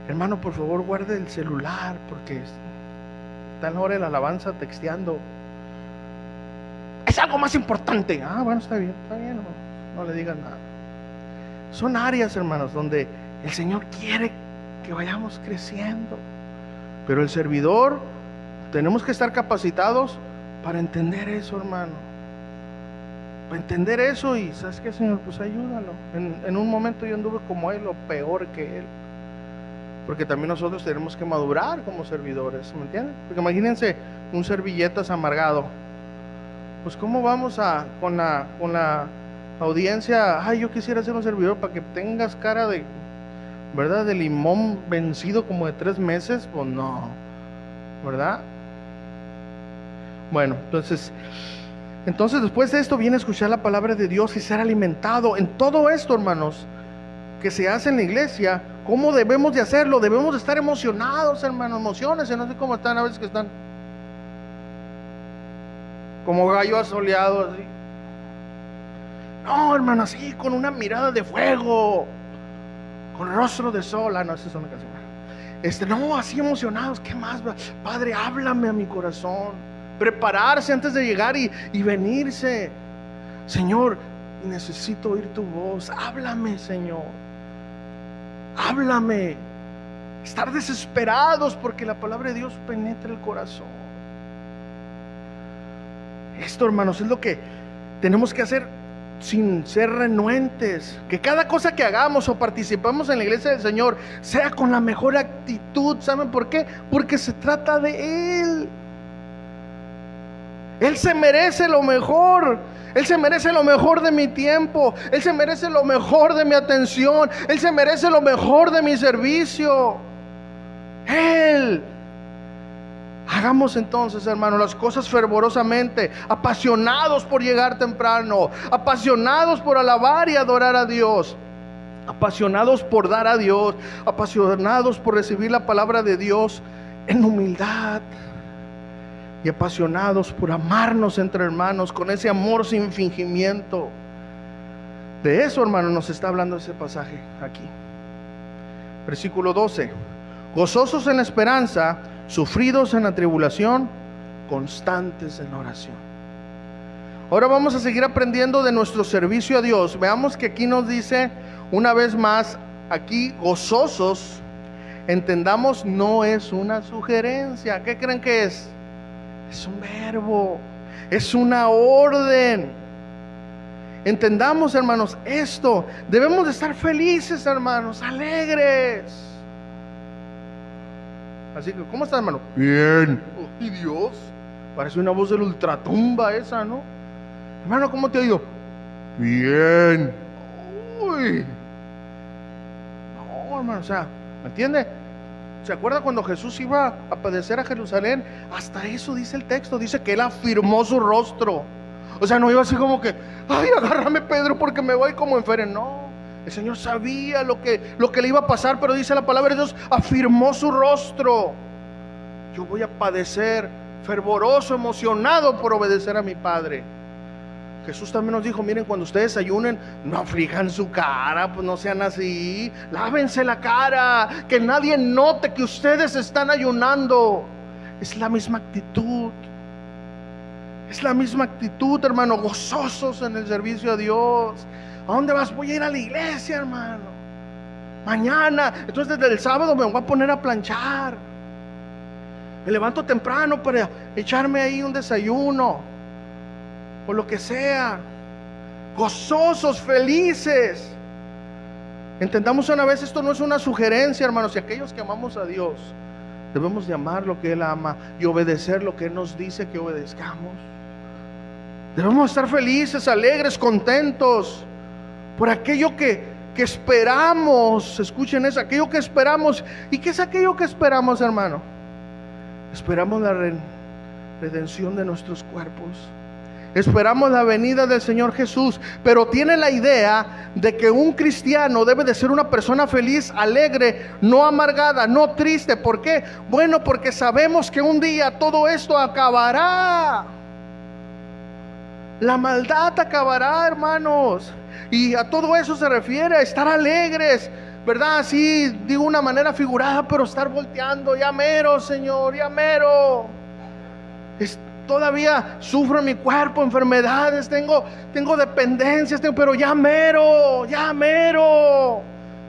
Hermano, por favor, guarde el celular porque está en la hora de la alabanza texteando. Es algo más importante. Ah, bueno, está bien, no le digan nada. Son áreas, hermanos, donde el Señor quiere que vayamos creciendo. Pero el servidor, tenemos que estar capacitados para entender eso, hermano. Para entender eso y, ¿sabes qué, Señor? Pues ayúdalo. En un momento yo anduve como él o peor que él. Porque también nosotros tenemos que madurar como servidores, ¿me entienden? Porque imagínense un servilletas amargado. Pues cómo vamos con la audiencia, ay, yo quisiera ser un servidor para que tengas cara de, ¿verdad? De limón vencido como de 3 meses, pues no, ¿verdad? Bueno, entonces después de esto viene a escuchar la palabra de Dios y ser alimentado. En todo esto, hermanos, que se hace en la iglesia, ¿cómo debemos de hacerlo? Debemos de estar emocionados, hermanos, emociones, no sé cómo están a veces que están como gallo asoleado así. No, hermano, así con una mirada de fuego, con rostro de sol. No, esa es una canción. No, así emocionados. ¿Qué más? Padre, háblame a mi corazón. Prepararse antes de llegar y venirse. Señor, necesito oír tu voz. Háblame, Señor. Háblame. Estar desesperados porque la palabra de Dios penetra el corazón. Esto, hermanos, es lo que tenemos que hacer sin ser renuentes. Que cada cosa que hagamos o participamos en la iglesia del Señor sea con la mejor actitud. ¿Saben por qué? Porque se trata de Él. Él se merece lo mejor. Él se merece lo mejor de mi tiempo. Él se merece lo mejor de mi atención. Él se merece lo mejor de mi servicio. Él. Hagamos entonces, hermanos, las cosas fervorosamente, apasionados por llegar temprano, apasionados por alabar y adorar a Dios, apasionados por dar a Dios, apasionados por recibir la palabra de Dios en humildad y apasionados por amarnos entre hermanos con ese amor sin fingimiento. De eso, hermanos, nos está hablando ese pasaje aquí. Versículo 12. Gozosos en la esperanza, sufridos en la tribulación, constantes en la oración. Ahora vamos a seguir aprendiendo de nuestro servicio a Dios. Veamos que aquí nos dice una vez más, aquí gozosos entendamos, no es una sugerencia. ¿Qué creen que es? Es un verbo, es una orden. Entendamos, hermanos, esto. Debemos de estar felices, hermanos, alegres. Así que, ¿cómo estás, hermano? Bien. ¡Ay, Dios! Parece una voz del ultratumba esa, ¿no? Hermano, ¿cómo te ha ido? Bien. Uy. No, hermano, o sea, ¿me entiende? ¿Se acuerda cuando Jesús iba a padecer a Jerusalén? Hasta eso dice el texto, dice que Él afirmó su rostro. O sea, no iba así como que, ay, agárrame, Pedro, porque me voy como enfermo. No, el Señor sabía lo que le iba a pasar, pero dice la palabra de Dios, afirmó su rostro. Yo voy a padecer, fervoroso, emocionado por obedecer a mi Padre. Jesús también nos dijo, miren, cuando ustedes ayunen, no aflijan su cara, pues no sean así, lávense la cara, que nadie note que ustedes están ayunando. Es la misma actitud. Es la misma actitud, hermano, gozosos en el servicio a Dios. ¿A dónde vas? Voy a ir a la iglesia, hermano. Mañana, entonces desde el sábado me voy a poner a planchar. Me levanto temprano para echarme ahí un desayuno, o lo que sea. Gozosos, felices. Entendamos una vez, esto no es una sugerencia, hermanos. Y aquellos que amamos a Dios, debemos de amar lo que Él ama y obedecer lo que Él nos dice que obedezcamos. Debemos estar felices, alegres, contentos por aquello que esperamos. Escuchen eso, aquello que esperamos. ¿Y qué es aquello que esperamos, hermano? Esperamos la redención de nuestros cuerpos. Esperamos la venida del Señor Jesús. Pero tiene la idea de que un cristiano debe de ser una persona feliz, alegre, no amargada, no triste. ¿Por qué? Bueno, porque sabemos que un día todo esto acabará. La maldad acabará, hermanos. Y a todo eso se refiere, a estar alegres, ¿verdad? Así digo una manera figurada, pero estar volteando. Ya mero, Señor, ya mero. Todavía sufro en mi cuerpo enfermedades, tengo dependencias, pero ya mero.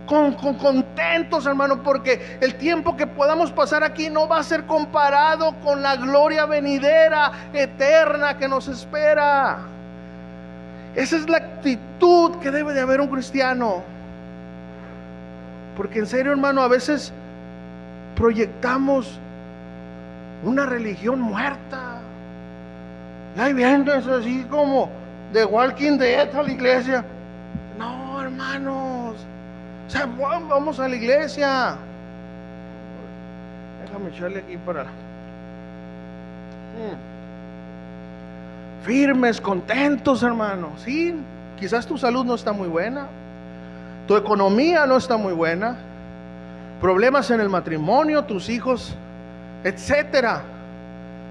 Contentos, hermano, porque el tiempo que podamos pasar aquí no va a ser comparado con la gloria venidera, eterna que nos espera. Esa es la actitud que debe de haber un cristiano. Porque en serio, hermano, a veces proyectamos una religión muerta. Y ahí viendo eso así como de Walking Dead a la iglesia. No, hermanos. O sea, vamos a la iglesia. Déjame echarle aquí para firmes, contentos, hermano. Sí, quizás tu salud no está muy buena, tu economía no está muy buena, problemas en el matrimonio, tus hijos, etcétera.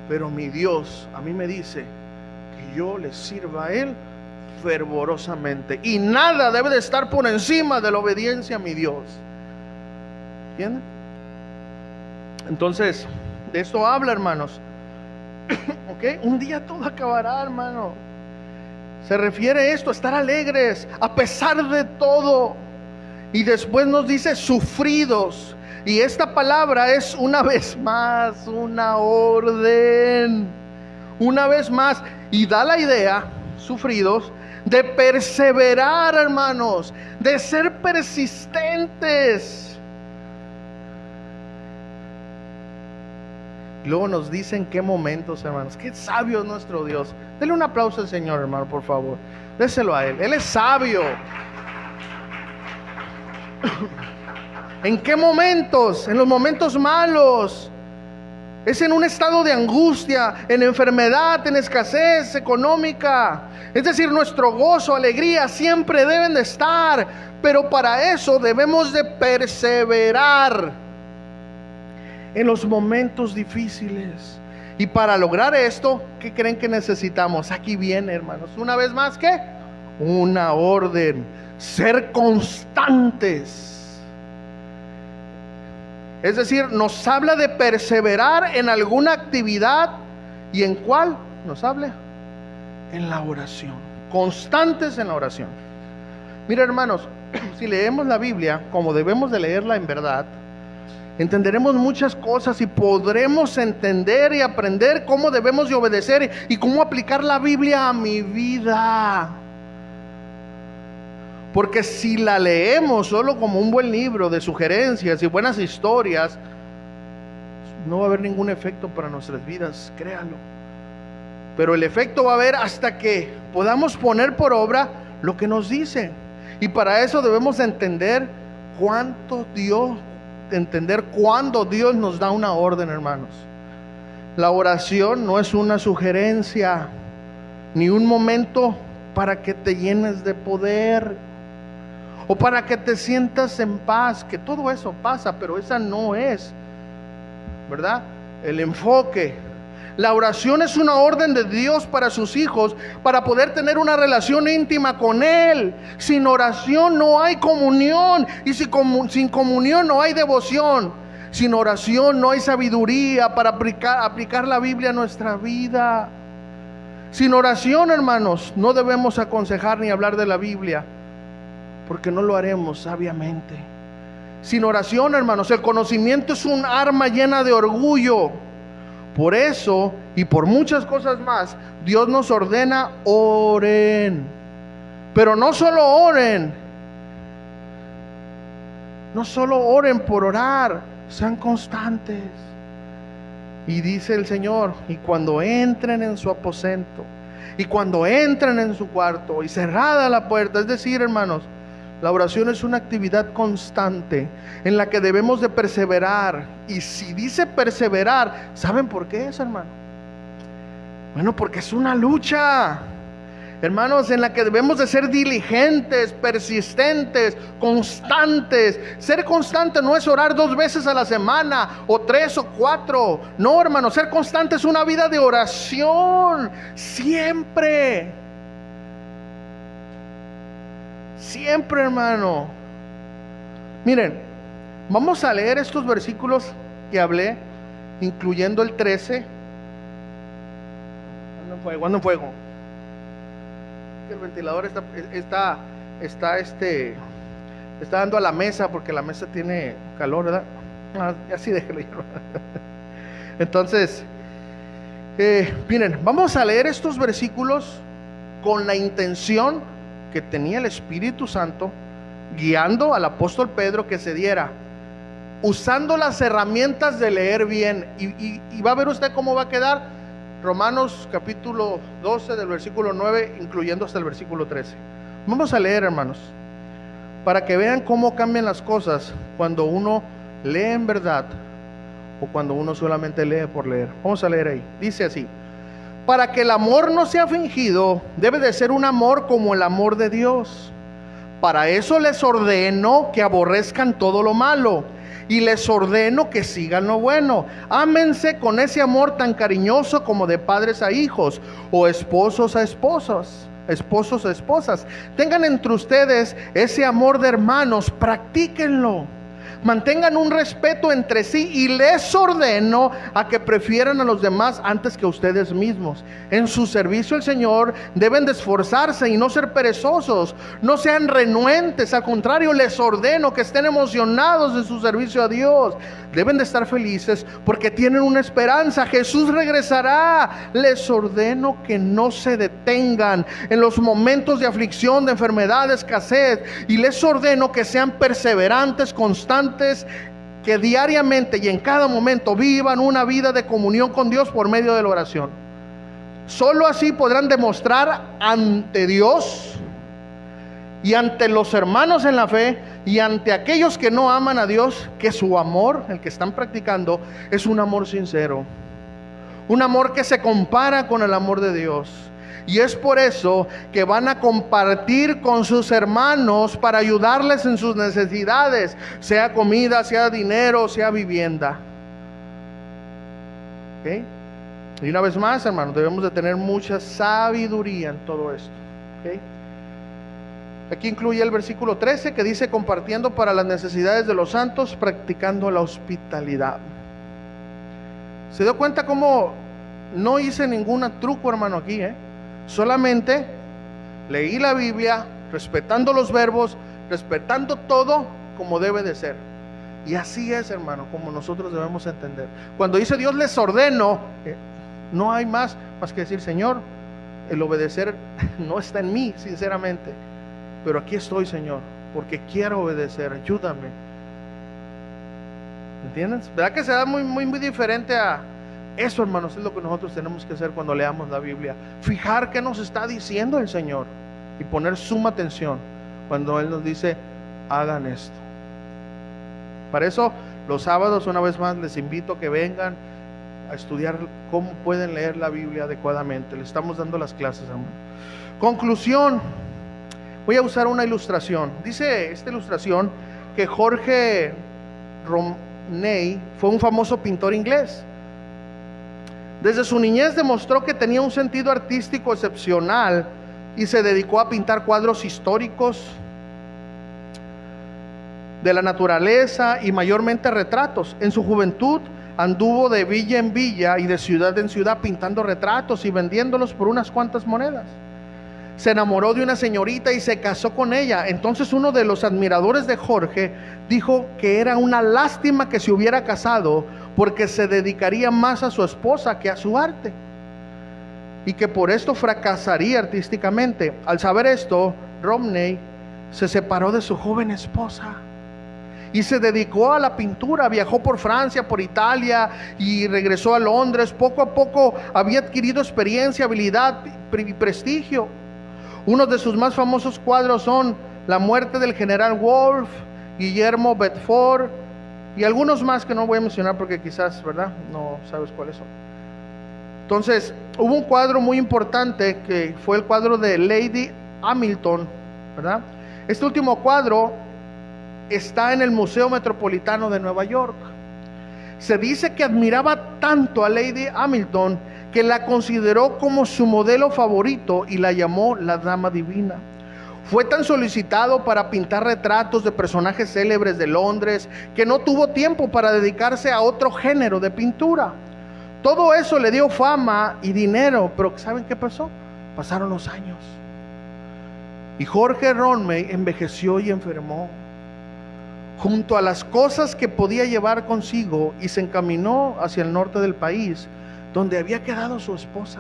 Pero mi Dios a mí me dice que yo le sirva a Él fervorosamente, y nada debe de estar por encima de la obediencia a mi Dios. ¿Entienden? Entonces, de esto habla, hermanos. ¿Ok? Un día todo acabará, hermano. Se refiere a esto, a estar alegres a pesar de todo. Y después nos dice sufridos. Y esta palabra es una vez más una orden. Una vez más. Y da la idea, sufridos, de perseverar, hermanos, de ser persistentes. Luego nos dicen qué momentos, hermanos. Qué sabio es nuestro Dios. Denle un aplauso al Señor, hermano, por favor. Déselo a Él. Él es sabio. ¿En qué momentos? En los momentos malos. Es en un estado de angustia, en enfermedad, en escasez económica. Es decir, nuestro gozo, alegría siempre deben de estar. Pero para eso debemos de perseverar en los momentos difíciles. Y para lograr esto, ¿qué creen que necesitamos? Aquí viene, hermanos, una vez más, ¿qué? Una orden. Ser constantes. Es decir, nos habla de perseverar en alguna actividad. ¿Y en cuál nos habla? En la oración. Constantes en la oración. Mira, hermanos, si leemos la Biblia como debemos de leerla en verdad, entenderemos muchas cosas y podremos entender y aprender cómo debemos de obedecer y cómo aplicar la Biblia a mi vida. Porque si la leemos solo como un buen libro de sugerencias y buenas historias, no va a haber ningún efecto para nuestras vidas, créalo. Pero el efecto va a haber hasta que podamos poner por obra lo que nos dice. Y para eso debemos entender cuándo Dios nos da una orden, hermanos. La oración no es una sugerencia, ni un momento para que te llenes de poder o para que te sientas en paz, que todo eso pasa, pero esa no es, ¿verdad?, el enfoque. La oración es una orden de Dios para sus hijos, para poder tener una relación íntima con Él. Sin oración no hay comunión, y sin comunión no hay devoción. Sin oración no hay sabiduría para aplicar la Biblia a nuestra vida. Sin oración, hermanos, no debemos aconsejar ni hablar de la Biblia, porque no lo haremos sabiamente. Sin oración, hermanos, el conocimiento es un arma llena de orgullo. Por eso y por muchas cosas más, Dios nos ordena: oren. Pero no solo oren por orar, sean constantes. Y dice el Señor: y cuando entren en su aposento, y cuando entren en su cuarto, y cerrada la puerta. Es decir, hermanos, la oración es una actividad constante en la que debemos de perseverar. Y si dice perseverar, ¿saben por qué es, hermano? Bueno, porque es una lucha, hermanos, en la que debemos de ser diligentes, persistentes, constantes. Ser constante no es orar 2 veces a la semana, o 3 o 4. No, hermano, ser constante es una vida de oración, siempre. Siempre, hermano. Miren, vamos a leer estos versículos que hablé, incluyendo el 13. Ando en fuego. El ventilador está dando a la mesa, porque la mesa tiene calor, ¿verdad? Así déjelo. Entonces, miren, vamos a leer estos versículos con la intención que tenía el Espíritu Santo guiando al apóstol Pedro que se diera, usando las herramientas de leer bien. Y va a ver usted cómo va a quedar. Romanos capítulo 12 del versículo 9 incluyendo hasta el versículo 13. Vamos a leer, hermanos, para que vean cómo cambian las cosas cuando uno lee en verdad o cuando uno solamente lee por leer. Vamos a leer ahí. Dice así: para que el amor no sea fingido, debe de ser un amor como el amor de Dios. Para eso les ordeno que aborrezcan todo lo malo, y les ordeno que sigan lo bueno. Ámense con ese amor tan cariñoso como de padres a hijos, o esposos a esposas. Tengan entre ustedes ese amor de hermanos, practíquenlo. Mantengan un respeto entre sí, y les ordeno a que prefieran a los demás antes que a ustedes mismos. En su servicio al Señor deben de esforzarse y no ser perezosos. No sean renuentes, al contrario, les ordeno que estén emocionados de su servicio a Dios. Deben de estar felices porque tienen una esperanza: Jesús regresará. Les ordeno que no se detengan en los momentos de aflicción, de enfermedad, de escasez. Y les ordeno que sean perseverantes, constantes, que diariamente y en cada momento vivan una vida de comunión con Dios por medio de la oración. Solo así podrán demostrar ante Dios y ante los hermanos en la fe y ante aquellos que no aman a Dios, que su amor, el que están practicando, es un amor sincero, un amor que se compara con el amor de Dios. Y es por eso que van a compartir con sus hermanos para ayudarles en sus necesidades, sea comida, sea dinero, sea vivienda. ¿Okay? Y una vez más, hermanos, debemos de tener mucha sabiduría en todo esto. ¿Okay? Aquí incluye el versículo 13 que dice: compartiendo para las necesidades de los santos, practicando la hospitalidad. ¿Se dio cuenta cómo no hice ningún truco, hermano, aquí? Solamente leí la Biblia, respetando los verbos, respetando todo como debe de ser. Y así es, hermano, como nosotros debemos entender. Cuando dice Dios les ordeno, no hay más que decir, Señor, el obedecer no está en mí, sinceramente, pero aquí estoy, Señor, porque quiero obedecer, ayúdame. ¿Entiendes? ¿Verdad que se da muy diferente a eso, hermanos? Es lo que nosotros tenemos que hacer cuando leamos la Biblia. Fijar qué nos está diciendo el Señor y poner suma atención cuando Él nos dice, hagan esto. Para eso, los sábados, una vez más, les invito a que vengan a estudiar cómo pueden leer la Biblia adecuadamente. Le estamos dando las clases, hermano. Conclusión. Voy a usar una ilustración. Dice esta ilustración que Jorge Romney fue un famoso pintor inglés. Desde su niñez demostró que tenía un sentido artístico excepcional y se dedicó a pintar cuadros históricos, de la naturaleza y mayormente retratos. En su juventud anduvo de villa en villa y de ciudad en ciudad pintando retratos y vendiéndolos por unas cuantas monedas. Se enamoró de una señorita y se casó con ella. Entonces uno de los admiradores de Jorge dijo que era una lástima que se hubiera casado, porque se dedicaría más a su esposa que a su arte, y que por esto fracasaría artísticamente. Al saber esto, Romney se separó de su joven esposa y se dedicó a la pintura. Viajó por Francia, por Italia y regresó a Londres. Poco a poco había adquirido experiencia, habilidad y prestigio. Uno de sus más famosos cuadros son La muerte del general Wolfe, Guillermo Bedford y algunos más que no voy a mencionar porque quizás, ¿verdad?, no sabes cuáles son. Entonces, hubo un cuadro muy importante que fue el cuadro de Lady Hamilton, ¿verdad? Este último cuadro está en el Museo Metropolitano de Nueva York. Se dice que admiraba tanto a Lady Hamilton que la consideró como su modelo favorito y la llamó la Dama Divina. Fue tan solicitado para pintar retratos de personajes célebres de Londres que no tuvo tiempo para dedicarse a otro género de pintura. Todo eso le dio fama y dinero, pero ¿saben qué pasó? Pasaron los años y Jorge Romney envejeció y enfermó junto a las cosas que podía llevar consigo, y se encaminó hacia el norte del país, donde había quedado su esposa,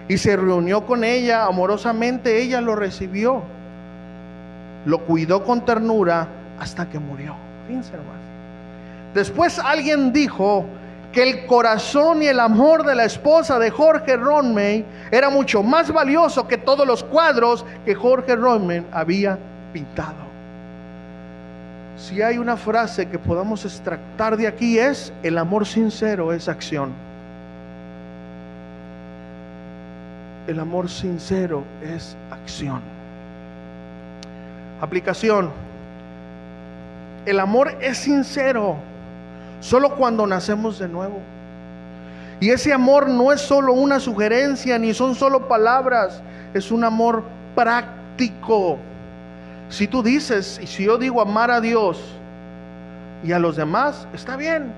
y se reunió con ella amorosamente. Ella lo recibió, lo cuidó con ternura hasta que murió. Fíjense, hermano. Después alguien dijo que el corazón y el amor de la esposa de Jorge Romney era mucho más valioso que todos los cuadros que Jorge Romney había pintado. Si hay una frase que podamos extractar de aquí, es: el amor sincero es acción. El amor sincero es acción. Aplicación: el amor es sincero solo cuando nacemos de nuevo. Y ese amor no es solo una sugerencia, ni son solo palabras, es un amor práctico. Si tú dices, y si yo digo amar a Dios y a los demás, está bien,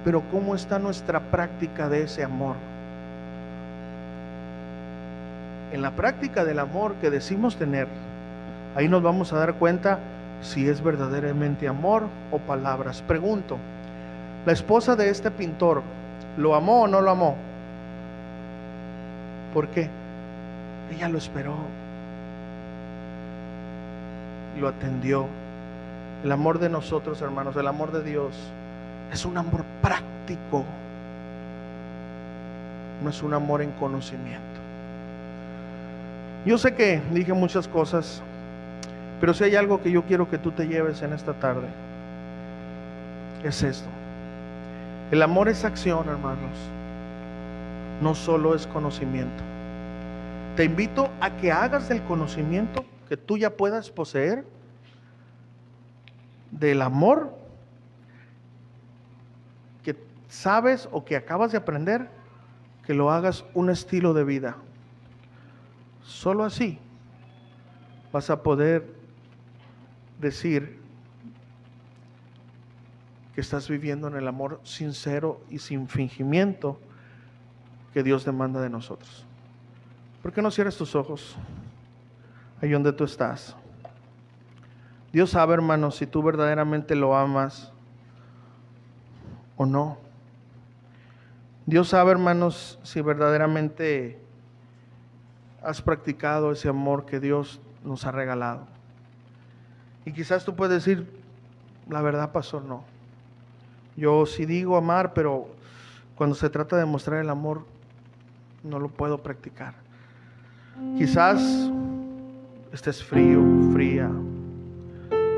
pero ¿cómo está nuestra práctica de ese amor? En la práctica del amor que decimos tener, ahí nos vamos a dar cuenta si es verdaderamente amor o palabras. Pregunto, ¿la esposa de este pintor lo amó o no lo amó? ¿Por qué? Ella lo esperó, lo atendió. El amor de nosotros, hermanos, el amor de Dios es un amor práctico, no es un amor en conocimiento. Yo sé que dije muchas cosas, pero si hay algo que yo quiero que tú te lleves en esta tarde, es esto: el amor es acción, hermanos, no solo es conocimiento. Te invito a que hagas del conocimiento que tú ya puedas poseer, del amor que sabes o que acabas de aprender, que lo hagas un estilo de vida. Solo así vas a poder decir que estás viviendo en el amor sincero y sin fingimiento que Dios demanda de nosotros. ¿Por qué no cierras tus ojos ahí donde tú estás? Dios sabe, hermanos, si tú verdaderamente lo amas o no. Dios sabe, hermanos, si verdaderamente has practicado ese amor que Dios nos ha regalado. Y quizás tú puedes decir, la verdad, pastor, no. Yo sí digo amar, pero cuando se trata de mostrar el amor, no lo puedo practicar. Quizás estés frío, fría.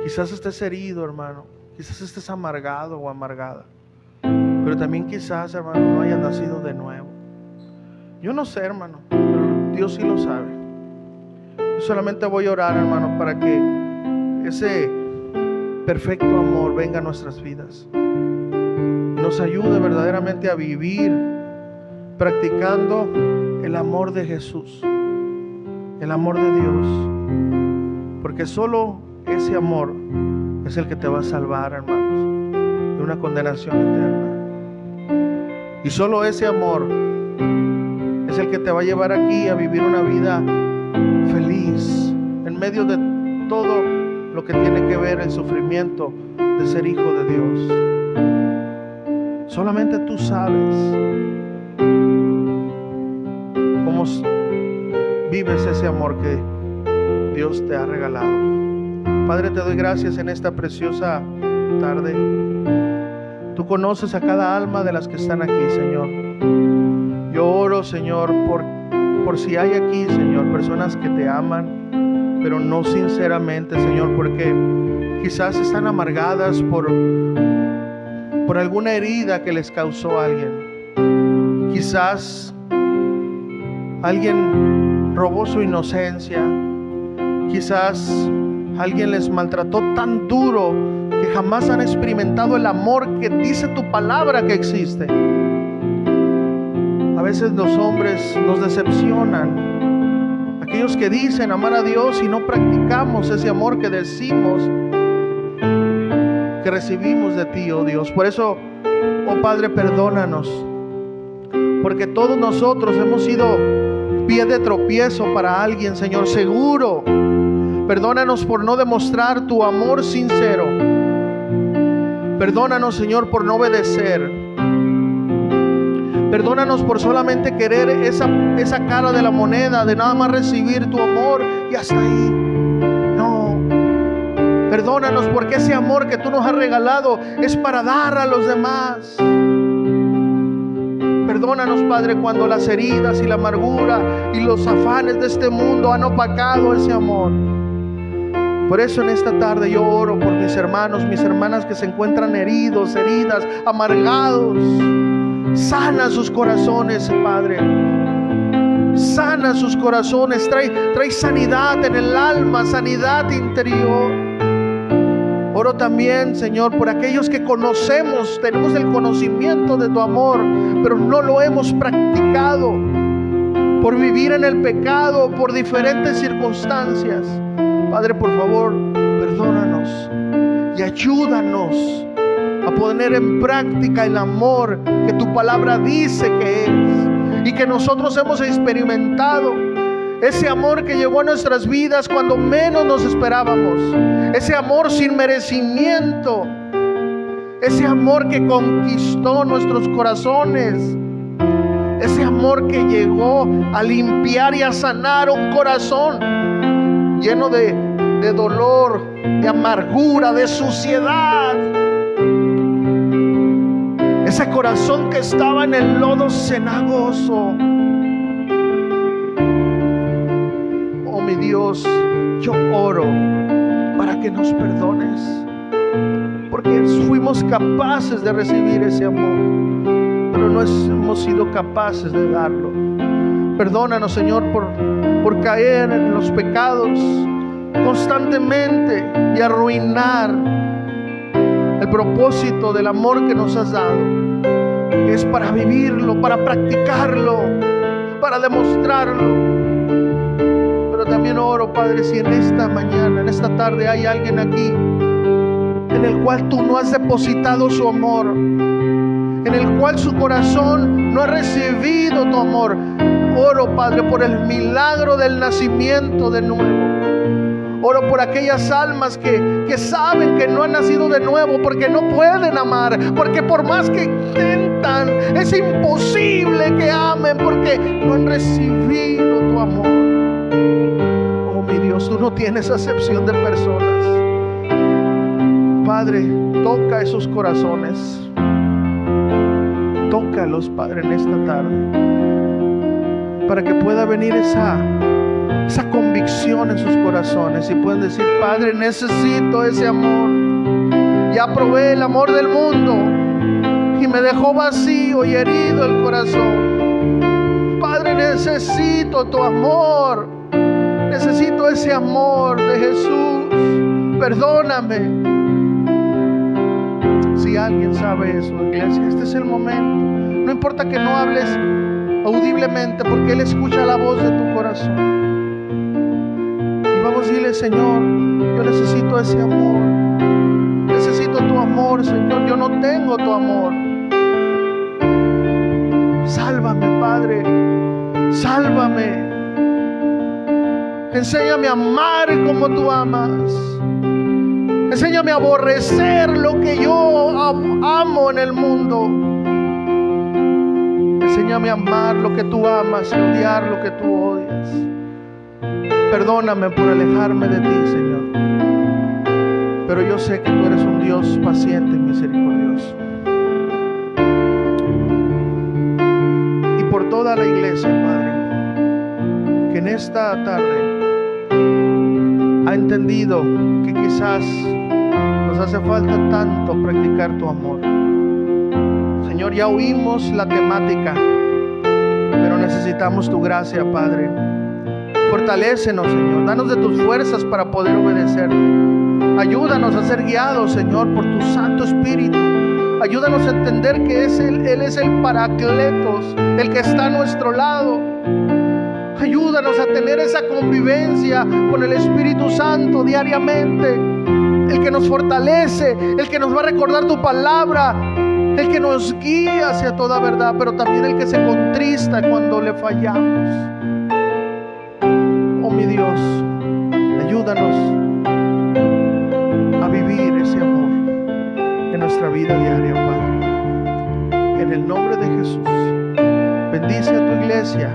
Quizás estés herido, hermano. Quizás estés amargado o amargada. Pero también quizás, hermano, no hayas nacido de nuevo. Yo no sé, hermano, pero Dios sí lo sabe. Yo solamente voy a orar, hermano, para que ese perfecto amor venga a nuestras vidas. Nos ayude verdaderamente a vivir practicando el amor de Jesús, el amor de Dios. Porque solo ese amor es el que te va a salvar, hermanos, de una condenación eterna. Y solo ese amor es el que te va a llevar aquí a vivir una vida feliz en medio de todo lo que tiene que ver el sufrimiento de ser hijo de Dios. Solamente tú sabes cómo vives ese amor que Dios te ha regalado. Padre, te doy gracias en esta preciosa tarde. Tú conoces a cada alma de las que están aquí, Señor. Yo oro, Señor, por si hay aquí, Señor, personas que te aman, pero no sinceramente, Señor, porque quizás están amargadas por alguna herida que les causó alguien. Quizás alguien robó su inocencia. Quizás alguien les maltrató tan duro que jamás han experimentado el amor que dice tu palabra que existe. A veces los hombres nos decepcionan. Aquellos que dicen amar a Dios y no practicamos ese amor que decimos que recibimos de ti, oh Dios. Por eso, oh Padre, perdónanos, porque todos nosotros hemos sido pie de tropiezo para alguien, Señor, seguro. Perdónanos por no demostrar tu amor sincero. Perdónanos, Señor, por no obedecer. Perdónanos por solamente querer esa cara de la moneda, de nada más recibir tu amor y hasta ahí. No. Perdónanos porque ese amor que tú nos has regalado es para dar a los demás. Perdónanos, Padre, cuando las heridas y la amargura y los afanes de este mundo han opacado ese amor. Por eso en esta tarde yo oro por mis hermanos, mis hermanas que se encuentran heridos, heridas, amargados. Sana sus corazones, Padre. Sana sus corazones. Trae sanidad en el alma, sanidad interior. Oro también, Señor, por aquellos que conocemos, tenemos el conocimiento de tu amor, pero no lo hemos practicado por vivir en el pecado, por diferentes circunstancias. Padre, por favor, perdónanos y ayúdanos a poner en práctica el amor que tu palabra dice que es y que nosotros hemos experimentado. Ese amor que llegó a nuestras vidas cuando menos nos esperábamos. Ese amor sin merecimiento. Ese amor que conquistó nuestros corazones. Ese amor que llegó a limpiar y a sanar un corazón lleno de dolor, de amargura, de suciedad. Ese corazón que estaba en el lodo cenagoso. Oh mi Dios, yo oro para que nos perdones, porque fuimos capaces de recibir ese amor, pero no hemos sido capaces de darlo. Perdónanos, Señor, por caer en los pecados constantemente y arruinar el propósito del amor que nos has dado, que es para vivirlo, para practicarlo, para demostrarlo. Pero también oro, Padre, si en esta mañana, en esta tarde hay alguien aquí en el cual tú no has depositado su amor, en el cual su corazón no ha recibido tu amor. Oro, Padre, por el milagro del nacimiento de nuevo. Oro por aquellas almas que saben que no han nacido de nuevo porque no pueden amar, porque por más que intentan, es imposible que amen porque no han recibido tu amor. Oh mi Dios, tú no tienes acepción de personas. Padre, toca esos corazones. Tócalos, Padre, en esta tarde, para que pueda venir esa convicción en sus corazones y puedan decir: Padre, necesito ese amor. Ya probé el amor del mundo y me dejó vacío y herido el corazón. Padre, necesito tu amor. Necesito ese amor de Jesús. Perdóname. Si alguien sabe eso, iglesia, este es el momento. No importa que no hables audiblemente, porque Él escucha la voz de tu corazón. Y vamos a decirle: Señor, yo necesito ese amor. Necesito tu amor, Señor. Yo no tengo tu amor. Sálvame, Padre. Sálvame. Enséñame a amar como tú amas. Enséñame a aborrecer lo que yo amo en el mundo. Enséñame a amar lo que tú amas y odiar lo que tú odias. Perdóname por alejarme de ti, Señor. Pero yo sé que tú eres un Dios paciente y misericordioso. Y por toda la iglesia, Padre, que en esta tarde ha entendido que quizás nos hace falta tanto practicar tu amor. Señor, ya oímos la temática, pero necesitamos tu gracia, Padre. Fortalécenos, Señor. Danos de tus fuerzas para poder obedecerte. Ayúdanos a ser guiados, Señor, por tu Santo Espíritu. Ayúdanos a entender que Él es el Paracletos, el que está a nuestro lado. Ayúdanos a tener esa convivencia con el Espíritu Santo diariamente. El que nos fortalece, el que nos va a recordar tu palabra, el que nos guía hacia toda verdad, pero también el que se contrista cuando le fallamos. Oh mi Dios, ayúdanos a vivir ese amor en nuestra vida diaria, Padre. En el nombre de Jesús, bendice a tu iglesia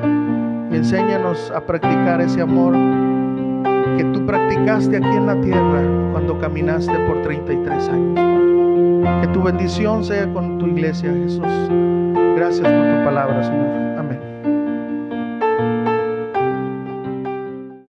y enséñanos a practicar ese amor que tú practicaste aquí en la tierra cuando caminaste por 33 años. Que tu bendición sea con tu iglesia, Jesús. Gracias por tu palabra, Señor.